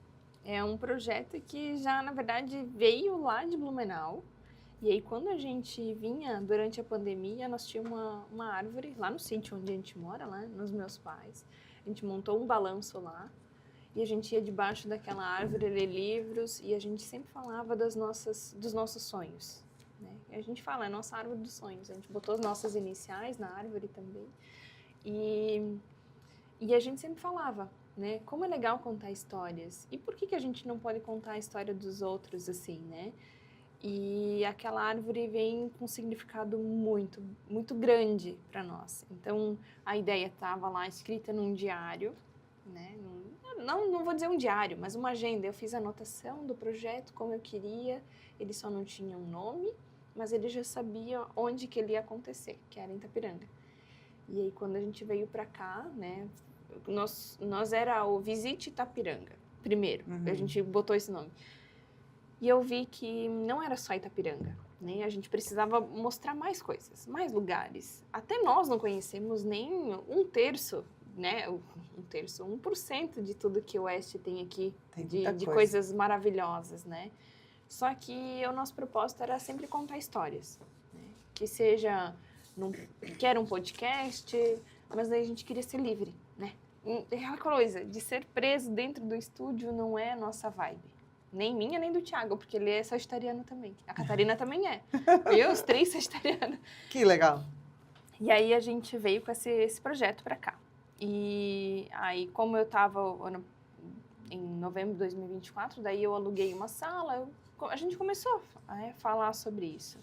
É um projeto que já, na verdade, veio lá de Blumenau. E aí, quando a gente vinha durante a pandemia, nós tínhamos uma árvore lá no sítio onde a gente mora, lá nos meus pais. A gente montou um balanço lá. E a gente ia debaixo daquela árvore ler livros e a gente sempre falava dos nossos sonhos. Né? E a gente fala, é a nossa árvore dos sonhos. A gente botou as nossas iniciais na árvore também. E a gente sempre falava, né? Como é legal contar histórias. E por que a gente não pode contar a história dos outros assim, né? E aquela árvore vem com um significado muito, muito grande para nós. Então, a ideia estava lá escrita num diário, né? Não vou dizer um diário, mas uma agenda. Eu fiz a anotação do projeto como eu queria. Ele só não tinha um nome, mas ele já sabia onde que ele ia acontecer, que era em Itapiranga. E aí quando a gente veio para cá, né, nós era o Visite Itapiranga, primeiro. A gente botou esse nome. E eu vi que não era só Itapiranga, né? A gente precisava mostrar mais coisas, mais lugares. Até nós não conhecemos nem um terço, né? 1% de tudo que o Oeste tem aqui, de coisas maravilhosas, né? Só que o nosso propósito era sempre contar histórias, né? Que seja, quer um podcast, mas daí a gente queria ser livre, né? É aquela coisa, de ser preso dentro do estúdio não é a nossa vibe. Nem minha, nem do Thiago, porque ele é sagitariano também. A Catarina também é. Eu, os 3 sagitarianos. Que legal. E aí a gente veio com esse projeto para cá. E aí, como eu estava em novembro de 2024, daí eu aluguei uma sala, a gente começou a falar sobre isso.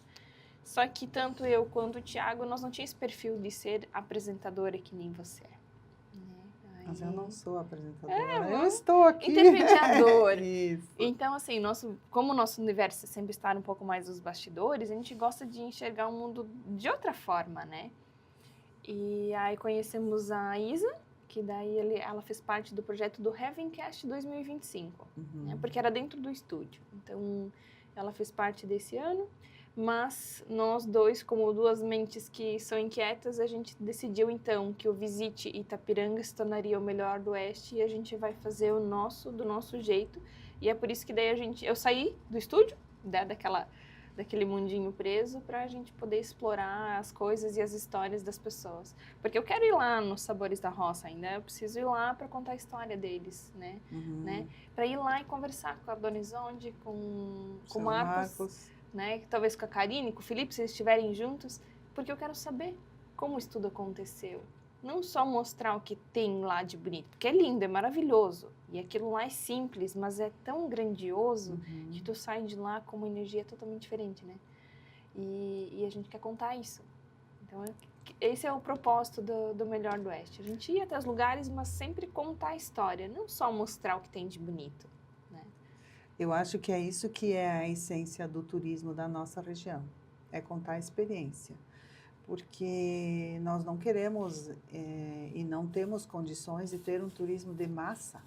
Só que tanto eu quanto o Thiago, nós não tínhamos esse perfil de ser apresentadora que nem você é. Né? Mas E eu não sou apresentadora, eu vamos- estou aqui. Intermediador. Isso. Então, assim, como o nosso universo sempre está um pouco mais nos bastidores, a gente gosta de enxergar o mundo de outra forma, né? E aí conhecemos a Isa, que daí ela fez parte do projeto do Heavencast 2025, né? Porque era dentro do estúdio. Então, ela fez parte desse ano, mas nós dois, como duas mentes que são inquietas, a gente decidiu então que o Visite Itapiranga se tornaria o melhor do Oeste e a gente vai fazer do nosso jeito. E é por isso que daí eu saí do estúdio, né, daquele mundinho preso, para a gente poder explorar as coisas e as histórias das pessoas. Porque eu quero ir lá nos Sabores da Roça ainda, eu preciso ir lá para contar a história deles, né? Para ir lá e conversar com a Dona Isonde, com o Marcos, né? Talvez com a Karine, com o Felipe, se eles estiverem juntos, porque eu quero saber como isso tudo aconteceu. Não só mostrar o que tem lá de bonito, porque é lindo, é maravilhoso. E aquilo lá é simples, mas é tão grandioso que tu sai de lá com uma energia totalmente diferente, né? E a gente quer contar isso. Então, esse é o propósito do Melhor do Oeste. A gente ir até os lugares, mas sempre contar a história, não só mostrar o que tem de bonito, né? Eu acho que é isso que é a essência do turismo da nossa região, é contar a experiência. Porque nós não queremos e não temos condições de ter um turismo de massa.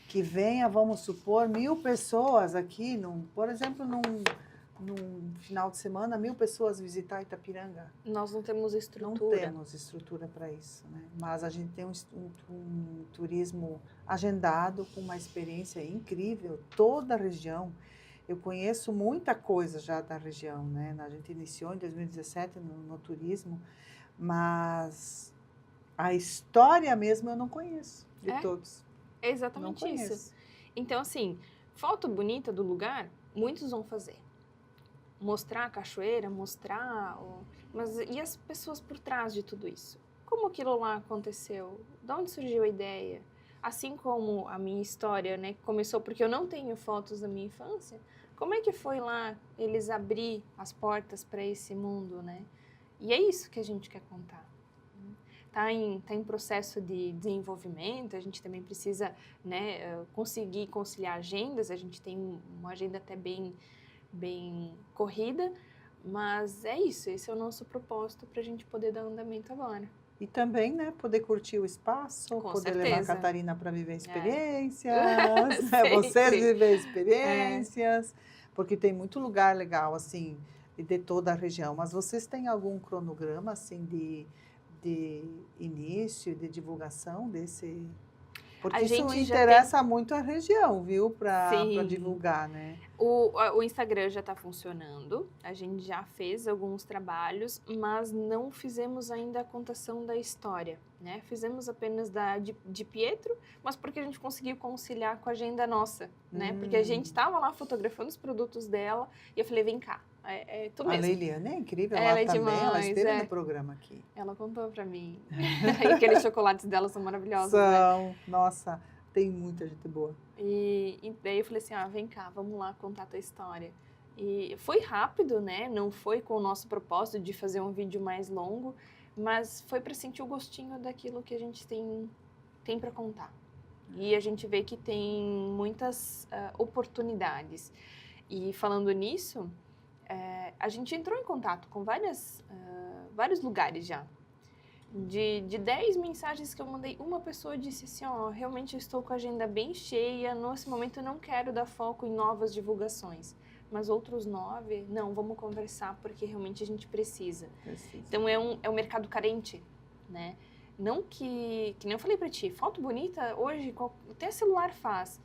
Que venha, vamos supor, 1.000 pessoas aqui, por exemplo, num final de semana, 1.000 pessoas visitar Itapiranga. Nós não temos estrutura. Não temos estrutura para isso, né? Mas a gente tem um turismo agendado com uma experiência incrível, toda a região. Eu conheço muita coisa já da região, né? A gente iniciou em 2017 no turismo, mas a história mesmo eu não conheço de todos. É exatamente não isso. conheço. Então, assim, foto bonita do lugar, muitos vão fazer. Mostrar a cachoeira, mas e as pessoas por trás de tudo isso? Como aquilo lá aconteceu? De onde surgiu a ideia? Assim como a minha história, né, começou porque eu não tenho fotos da minha infância, como é que foi lá eles abrir as portas para esse mundo, né? E é isso que a gente quer contar. Tá em processo de desenvolvimento, a gente também precisa, né, conseguir conciliar agendas, a gente tem uma agenda até bem corrida, mas é isso, esse é o nosso propósito para a gente poder dar andamento agora. E também, né, poder curtir o espaço, Com poder certeza. levar a Catarina para viver experiências, vocês Sempre. viver experiências, porque tem muito lugar legal, assim, de toda a região. Mas vocês têm algum cronograma, assim, de início, de divulgação desse... Porque isso interessa muito a região, viu, para divulgar, né? O Instagram já está funcionando, a gente já fez alguns trabalhos, mas não fizemos ainda a contação da história, né? Fizemos apenas de Pietro, mas porque a gente conseguiu conciliar com a agenda nossa, né? Porque a gente estava lá fotografando os produtos dela e eu falei, vem cá, tu mesmo. A Leiliane é incrível, ela também, demais, ela esteve no programa aqui. Ela contou para mim. E aqueles chocolates dela são maravilhosos, São, né? Nossa, tem muita gente boa. E daí eu falei assim, vem cá, vamos lá contar a tua história. E foi rápido, né? Não foi com o nosso propósito de fazer um vídeo mais longo, mas foi para sentir o gostinho daquilo que a gente tem para contar. E a gente vê que tem muitas oportunidades. E falando nisso, a gente entrou em contato com vários lugares já. De 10 mensagens que eu mandei, uma pessoa disse assim, realmente eu estou com a agenda bem cheia, nesse momento eu não quero dar foco em novas divulgações. Mas outros 9, não, vamos conversar porque realmente a gente precisa. Então é um mercado carente, né? Não que nem eu falei pra ti, foto bonita hoje, até celular faz.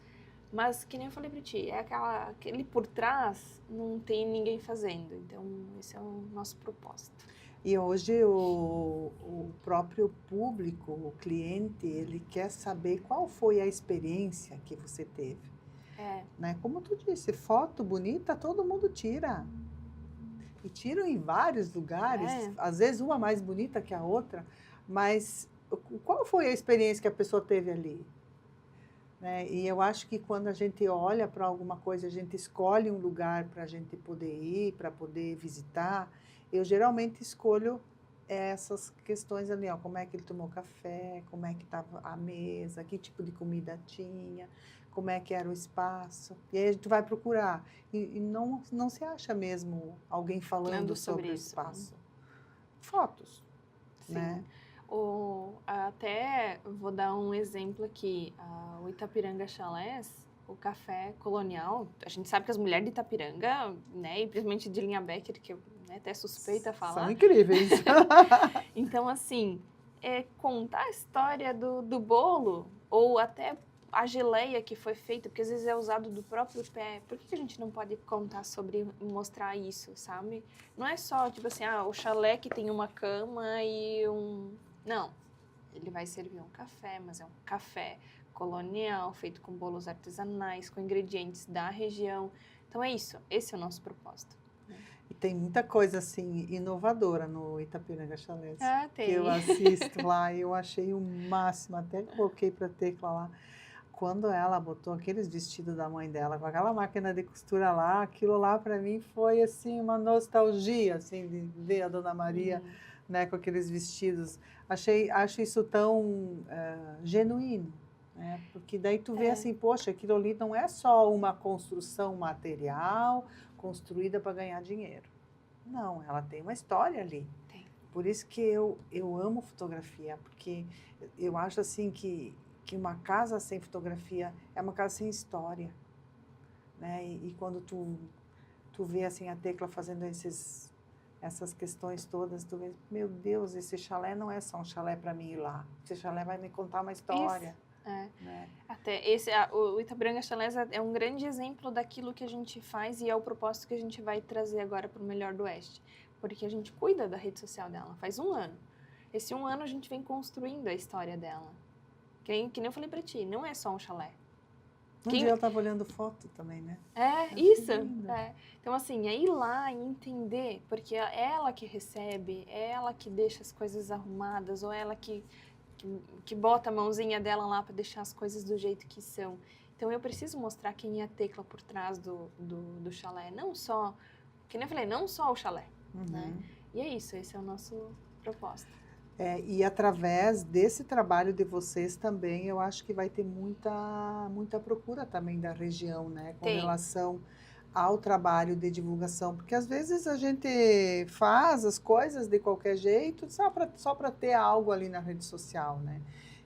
Mas, que nem eu falei pra ti, aquele por trás não tem ninguém fazendo. Então, esse é o nosso propósito. E hoje o próprio público, o cliente, ele quer saber qual foi a experiência que você teve. Né? Como tu disse, foto bonita todo mundo tira. E tiram em vários lugares, às vezes uma mais bonita que a outra, mas qual foi a experiência que a pessoa teve ali? Né? E eu acho que quando a gente olha para alguma coisa, a gente escolhe um lugar para a gente poder ir, para poder visitar. Eu geralmente escolho essas questões ali, ó, como é que ele tomou café, como é que estava a mesa, que tipo de comida tinha, como é que era o espaço. E aí tu vai procurar. E não se acha mesmo alguém falando sobre o isso. espaço. Fotos, Sim. né? Até vou dar um exemplo aqui. O Itapiranga Chalés, o café colonial, a gente sabe que as mulheres de Itapiranga, né, e principalmente de Linha Becker, que eu até suspeita a falar. São incríveis. Então, assim, contar a história do bolo, ou até a geleia que foi feita, porque às vezes é usado do próprio pé. Por que a gente não pode contar sobre e mostrar isso, sabe? Não é só, tipo assim, o chalé que tem uma cama e um... Não, ele vai servir um café, mas é um café colonial, feito com bolos artesanais, com ingredientes da região. Então é isso, esse é o nosso propósito. E tem muita coisa, assim, inovadora no Itapiranga Chalés. Tem. Que eu assisto lá e eu achei o máximo. Até coloquei para a Tecla lá. Quando ela botou aqueles vestidos da mãe dela, com aquela máquina de costura lá, aquilo lá para mim foi, assim, uma nostalgia, assim, de ver a Dona Maria, né, com aqueles vestidos. Acho isso tão genuíno, né? Porque daí tu vê assim, poxa, aquilo ali não é só uma construção material construída para ganhar dinheiro. Não, ela tem uma história ali. Tem. Por isso que eu amo fotografia, porque eu acho assim que uma casa sem fotografia é uma casa sem história, né? E quando tu vê assim a Tecla fazendo essas questões todas, tu vê, meu Deus, esse chalé não é só um chalé para mim ir lá. Esse chalé vai me contar uma história. Isso. Né? Até o Itapiranga Chalés é um grande exemplo daquilo que a gente faz e é o propósito que a gente vai trazer agora para o Melhor do Oeste. Porque a gente cuida da rede social dela faz 1 ano. Esse 1 ano a gente vem construindo a história dela. Que nem eu falei pra ti, não é só um chalé. Dia eu tava olhando foto também, né? Isso. Então, assim, é ir lá e entender, porque é ela que recebe, é ela que deixa as coisas arrumadas, ou ela que bota a mãozinha dela lá para deixar as coisas do jeito que são. Então, eu preciso mostrar quem é a Tecla por trás do chalé. Não só, que nem eu falei, não só o chalé, né? E é isso, esse é o nosso propósito. E através desse trabalho de vocês também, eu acho que vai ter muita procura também da região, né? Com relação ao trabalho de divulgação. Porque às vezes a gente faz as coisas de qualquer jeito, só para ter algo ali na rede social, né?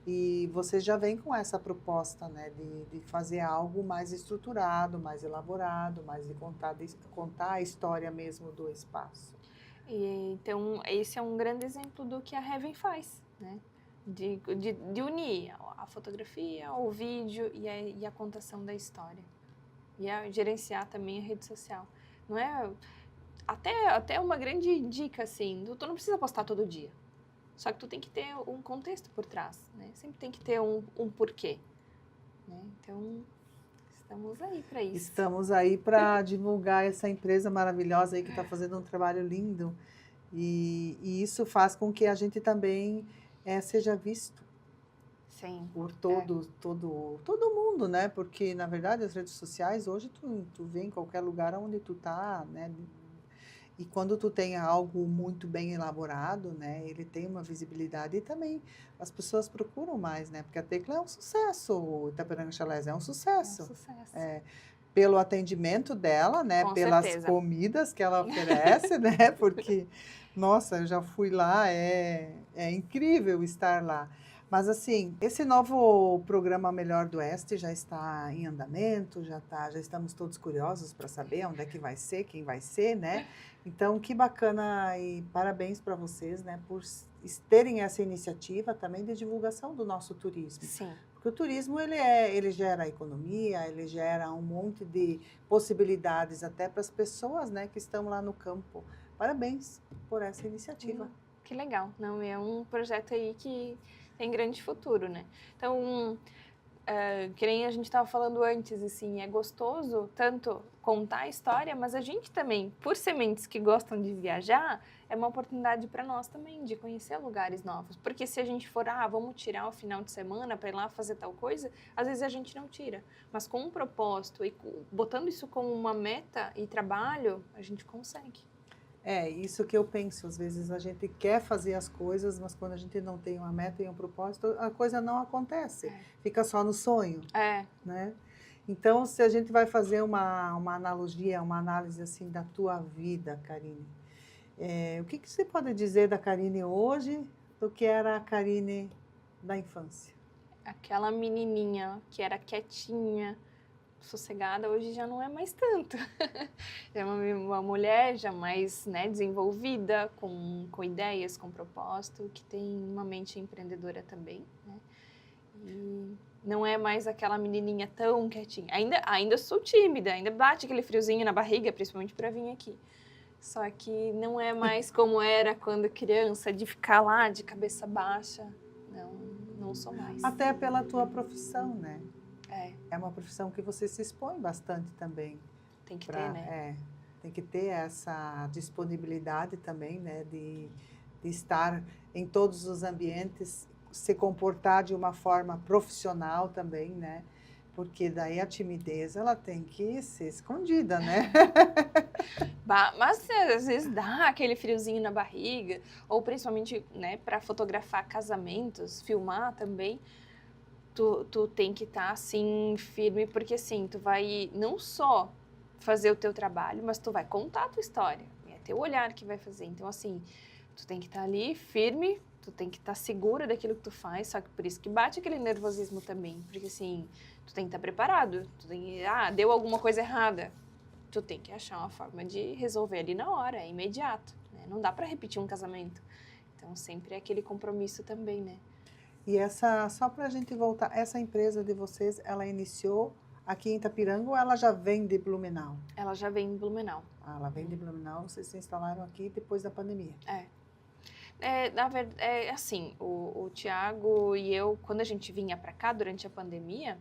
E vocês já vêm com essa proposta, né? De fazer algo mais estruturado, mais elaborado, mais de contar a história mesmo do espaço. Então, esse é um grande exemplo do que a Heaven faz, né? De unir a fotografia, o vídeo e a contação da história. E a gerenciar também a rede social. Não é... Até uma grande dica, assim, tu não precisa postar todo dia. Só que tu tem que ter um contexto por trás, né? Sempre tem que ter um porquê. Né? Então... Estamos aí para isso. Estamos aí para divulgar essa empresa maravilhosa aí que está fazendo um trabalho lindo. E isso faz com que a gente também seja visto. Sim. Por todo mundo, né? Porque, na verdade, as redes sociais, hoje, tu vê em qualquer lugar onde tu tá, né? E quando tu tem algo muito bem elaborado, né? Ele tem uma visibilidade e também as pessoas procuram mais, né? Porque a Tecla é um sucesso, o Itapiranga Chalés é um sucesso. É um sucesso. Pelo atendimento dela, né? Com pelas certeza. Comidas que ela oferece, né? Porque, nossa, eu já fui lá, é incrível estar lá. Mas, assim, esse novo programa Melhor do Oeste já está em andamento, já estamos todos curiosos para saber onde é que vai ser, quem vai ser, né? Então, que bacana e parabéns para vocês, né? Por terem essa iniciativa também de divulgação do nosso turismo. Sim. Porque o turismo, ele gera economia, ele gera um monte de possibilidades até para as pessoas, né? Que estão lá no campo. Parabéns por essa iniciativa. Que legal. Não, é um projeto aí que tem grande futuro, né? Então, que nem a gente estava falando antes, assim, é gostoso tanto contar a história, mas a gente também, por sementes que gostam de viajar, é uma oportunidade para nós também de conhecer lugares novos. Porque se a gente for, vamos tirar o final de semana para ir lá fazer tal coisa, às vezes a gente não tira. Mas com um propósito e botando isso como uma meta e trabalho, a gente consegue. É, isso que eu penso. Às vezes a gente quer fazer as coisas, mas quando a gente não tem uma meta e um propósito, a coisa não acontece. É. Fica só no sonho, É. né? Então, se a gente vai fazer uma analogia, uma análise assim da tua vida, Karine, o que que você pode dizer da Karine hoje do que era a Karine da infância? Aquela menininha que era quietinha, sossegada, hoje já não é mais tanto. É uma mulher já mais, né, desenvolvida, com ideias, com propósito, que tem uma mente empreendedora também, né? E não é mais aquela menininha tão quietinha. Ainda sou tímida, ainda bate aquele friozinho na barriga, principalmente para vir aqui. Só que não é mais como era quando criança, de ficar lá de cabeça baixa. Não, não sou mais. Até pela tua profissão, né? É, É uma profissão que você se expõe bastante também. tem que ter, né? Tem que ter essa disponibilidade também, né? De estar em todos os ambientes, se comportar de uma forma profissional também, né? Porque daí a timidez, ela tem que ser escondida, né? Mas às vezes dá aquele friozinho na barriga, ou principalmente, né, para fotografar casamentos, filmar também, tu tem que estar assim firme, porque assim, tu vai não só fazer o teu trabalho, mas tu vai contar a tua história, é teu olhar que vai fazer. Então assim, tu tem que estar ali firme, tu tem que estar segura daquilo que tu faz, só que por isso que bate aquele nervosismo também, porque assim, tu tem que estar preparado, tu tem que, deu alguma coisa errada, tu tem que achar uma forma de resolver ali na hora, é imediato, né? Não dá para repetir um casamento. Então sempre é aquele compromisso também, né? E só para a gente voltar, essa empresa de vocês, ela iniciou aqui em Itapiranga ou ela já vem de Blumenau? Ela já vem em Blumenau. Ela vem de Blumenau, vocês se instalaram aqui depois da pandemia. Na verdade, assim, o Thiago e eu, quando a gente vinha para cá durante a pandemia,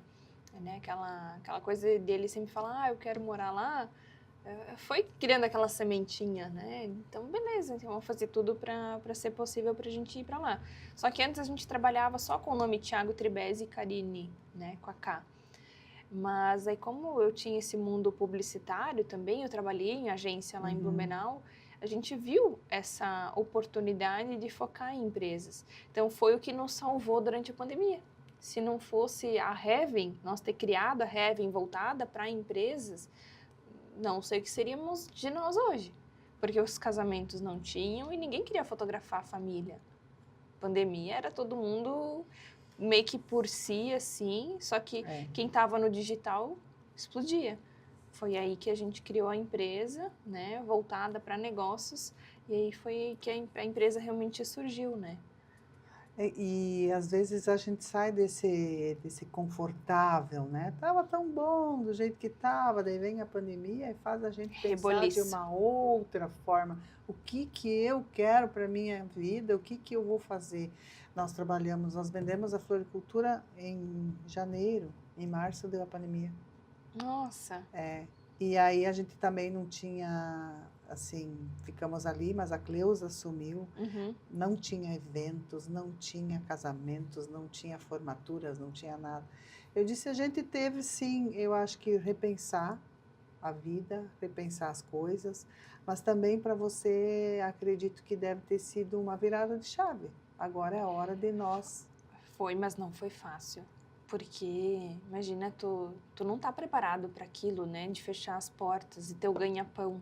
né, aquela coisa dele sempre falar, eu quero morar lá, foi criando aquela sementinha, né? Então, beleza, então vamos fazer tudo para ser possível para a gente ir para lá. Só que antes a gente trabalhava só com o nome Thiago Tribesi e Karine, né, com a K. Mas aí como eu tinha esse mundo publicitário também, eu trabalhei em agência lá em Blumenau, a gente viu essa oportunidade de focar em empresas. Então foi o que nos salvou durante a pandemia. Se não fosse a Heaven, nós ter criado a Heaven voltada para empresas, não sei o que seríamos de nós hoje. Porque os casamentos não tinham e ninguém queria fotografar a família. Pandemia era todo mundo meio que por si, assim, só que quem estava no digital explodia. Foi aí que a gente criou a empresa, né, voltada para negócios, e aí foi que a empresa realmente surgiu, né? E às vezes a gente sai desse confortável, né? Tava tão bom do jeito que tava, daí vem a pandemia e faz a gente pensar de uma outra forma. O que que eu quero para minha vida? O que que eu vou fazer? Nós vendemos a floricultura em janeiro, em março deu a pandemia. Nossa! E aí a gente também não tinha, assim, ficamos ali, mas a Cleusa sumiu, não tinha eventos, não tinha casamentos, não tinha formaturas, não tinha nada. Eu disse, a gente teve sim, eu acho que repensar a vida, repensar as coisas, mas também para você, acredito que deve ter sido uma virada de chave. Agora é a hora de nós. Foi, mas não foi fácil. Porque, imagina, tu não tá preparado para aquilo, né? De fechar as portas e ter o ganha-pão.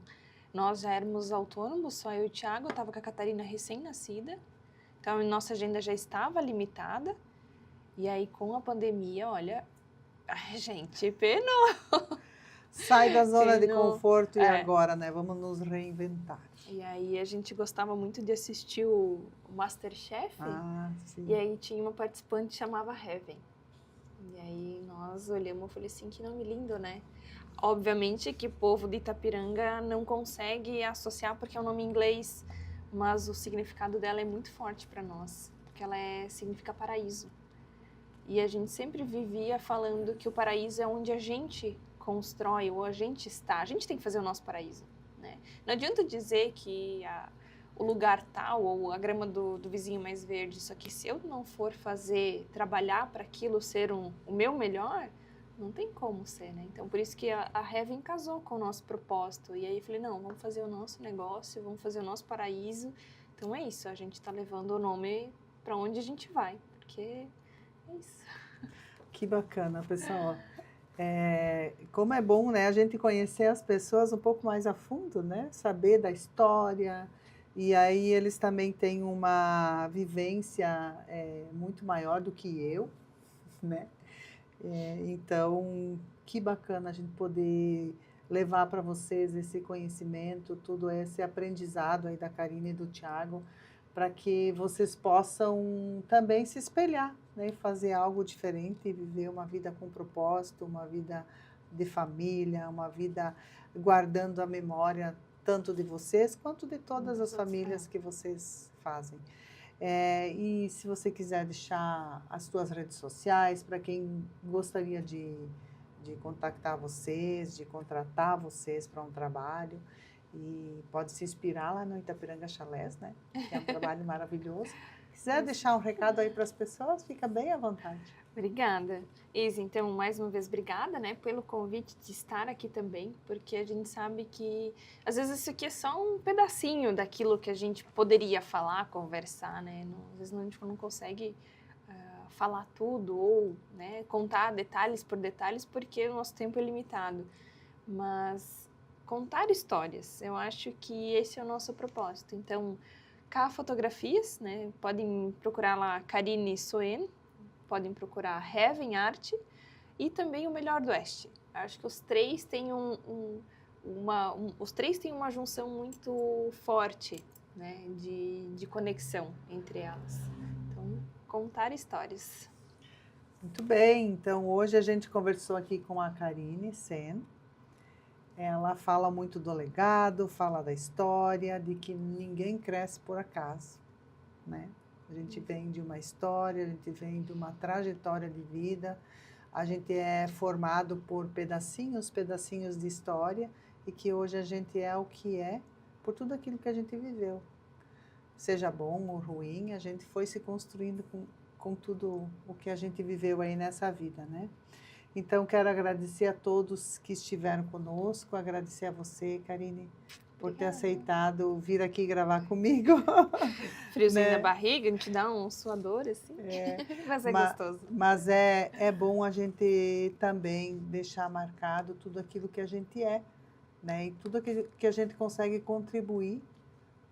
Nós já éramos autônomos, só eu e o Thiago, eu estava com a Catarina recém-nascida. Então, a nossa agenda já estava limitada. E aí, com a pandemia, olha, a gente penou. Sai da zona de conforto e agora, né? Vamos nos reinventar. E aí, a gente gostava muito de assistir o MasterChef. Sim. E aí, tinha uma participante que chamava Heaven. E aí nós olhamos e falei assim, que nome lindo, né? Obviamente que o povo de Itapiranga não consegue associar porque é um nome em inglês, mas o significado dela é muito forte para nós, porque ela significa paraíso. E a gente sempre vivia falando que o paraíso é onde a gente constrói ou a gente está. A gente tem que fazer o nosso paraíso, né? Não adianta dizer que o lugar tal ou a grama do vizinho mais verde, só que se eu não for trabalhar para aquilo ser o meu melhor, Não tem como ser, né? Então, por isso que a Heaven casou com o nosso propósito. E aí eu falei, não, vamos fazer o nosso negócio, vamos fazer o nosso paraíso. Então é isso, a gente está levando o nome para onde a gente vai, porque é isso. Que bacana, pessoal. Como é bom, né, a gente conhecer as pessoas um pouco mais a fundo, né? Saber da história. E aí eles também têm uma vivência muito maior do que eu, né? Então, que bacana a gente poder levar para vocês esse conhecimento, todo esse aprendizado aí da Karine e do Thiago, para que vocês possam também se espelhar, né? Fazer algo diferente, viver uma vida com propósito, uma vida de família, uma vida guardando a memória tanto de vocês quanto de todas as famílias que vocês fazem. E se você quiser deixar as suas redes sociais para quem gostaria de contactar vocês, de contratar vocês para um trabalho, e pode se inspirar lá no Itapiranga Chalés, né? Que é um trabalho maravilhoso. Quiser deixar um recado aí para as pessoas, fica bem à vontade. Obrigada. Izzy, então, mais uma vez, obrigada, né, pelo convite de estar aqui também, porque a gente sabe que, às vezes, isso aqui é só um pedacinho daquilo que a gente poderia falar, conversar, né, às vezes a gente não consegue falar tudo ou, né, contar detalhes por detalhes, porque o nosso tempo é limitado, mas contar histórias, eu acho que esse é o nosso propósito. Então, K Fotografias, né, podem procurar lá Karine Soen, podem procurar Heaven Art e também o Melhor do Oeste. Acho que os três têm os três têm uma junção muito forte, né, de conexão entre elas. Então, contar histórias. Muito bem, então hoje a gente conversou aqui com a Karine Sen. Ela fala muito do legado, fala da história, de que ninguém cresce por acaso, né? A gente vem de uma história, a gente vem de uma trajetória de vida, a gente é formado por pedacinhos de história e que hoje a gente é o que é por tudo aquilo que a gente viveu. Seja bom ou ruim, a gente foi se construindo com tudo o que a gente viveu aí nessa vida, né? Então, quero agradecer a todos que estiveram conosco, agradecer a você, Karine, por ter aceitado vir aqui gravar comigo. Friozinho na barriga, a gente dá um suador, assim, mas é gostoso. Mas é bom a gente também deixar marcado tudo aquilo que a gente é, né? E tudo aquilo que a gente consegue contribuir,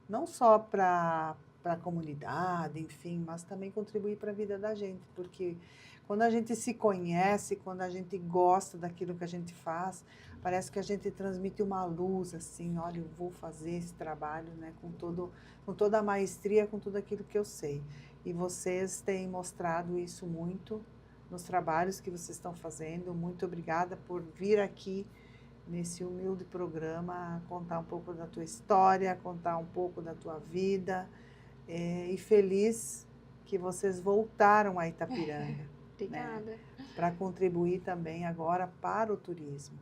não só para a comunidade, enfim, mas também contribuir para a vida da gente, porque quando a gente se conhece, quando a gente gosta daquilo que a gente faz, parece que a gente transmite uma luz, assim, olha, eu vou fazer esse trabalho, né, com toda a maestria, com tudo aquilo que eu sei. E vocês têm mostrado isso muito nos trabalhos que vocês estão fazendo. Muito obrigada por vir aqui nesse humilde programa contar um pouco da tua história, contar um pouco da tua vida. E feliz que vocês voltaram a Itapiranga. Obrigada. Né, para contribuir também agora para o turismo.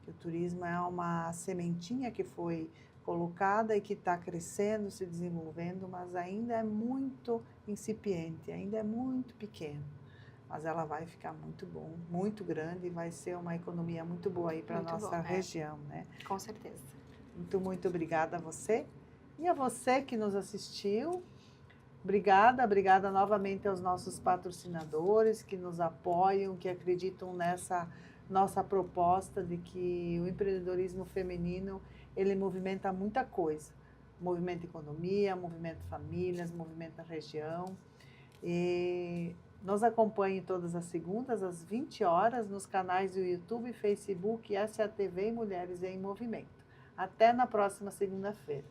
O turismo é uma sementinha que foi colocada e que está crescendo, se desenvolvendo, mas ainda é muito incipiente, ainda é muito pequeno. Mas ela vai ficar muito bom, muito grande e vai ser uma economia muito boa aí para a nossa região, né? Com certeza. Muito obrigada a você. E a você que nos assistiu, obrigada novamente aos nossos patrocinadores que nos apoiam, que acreditam nessa nossa proposta de que o empreendedorismo feminino, ele movimenta muita coisa. Movimenta economia, movimenta famílias, movimenta região. E nos acompanhe todas as segundas, às 20 horas, nos canais do YouTube, Facebook, SATV e Mulheres em Movimento. Até na próxima segunda-feira.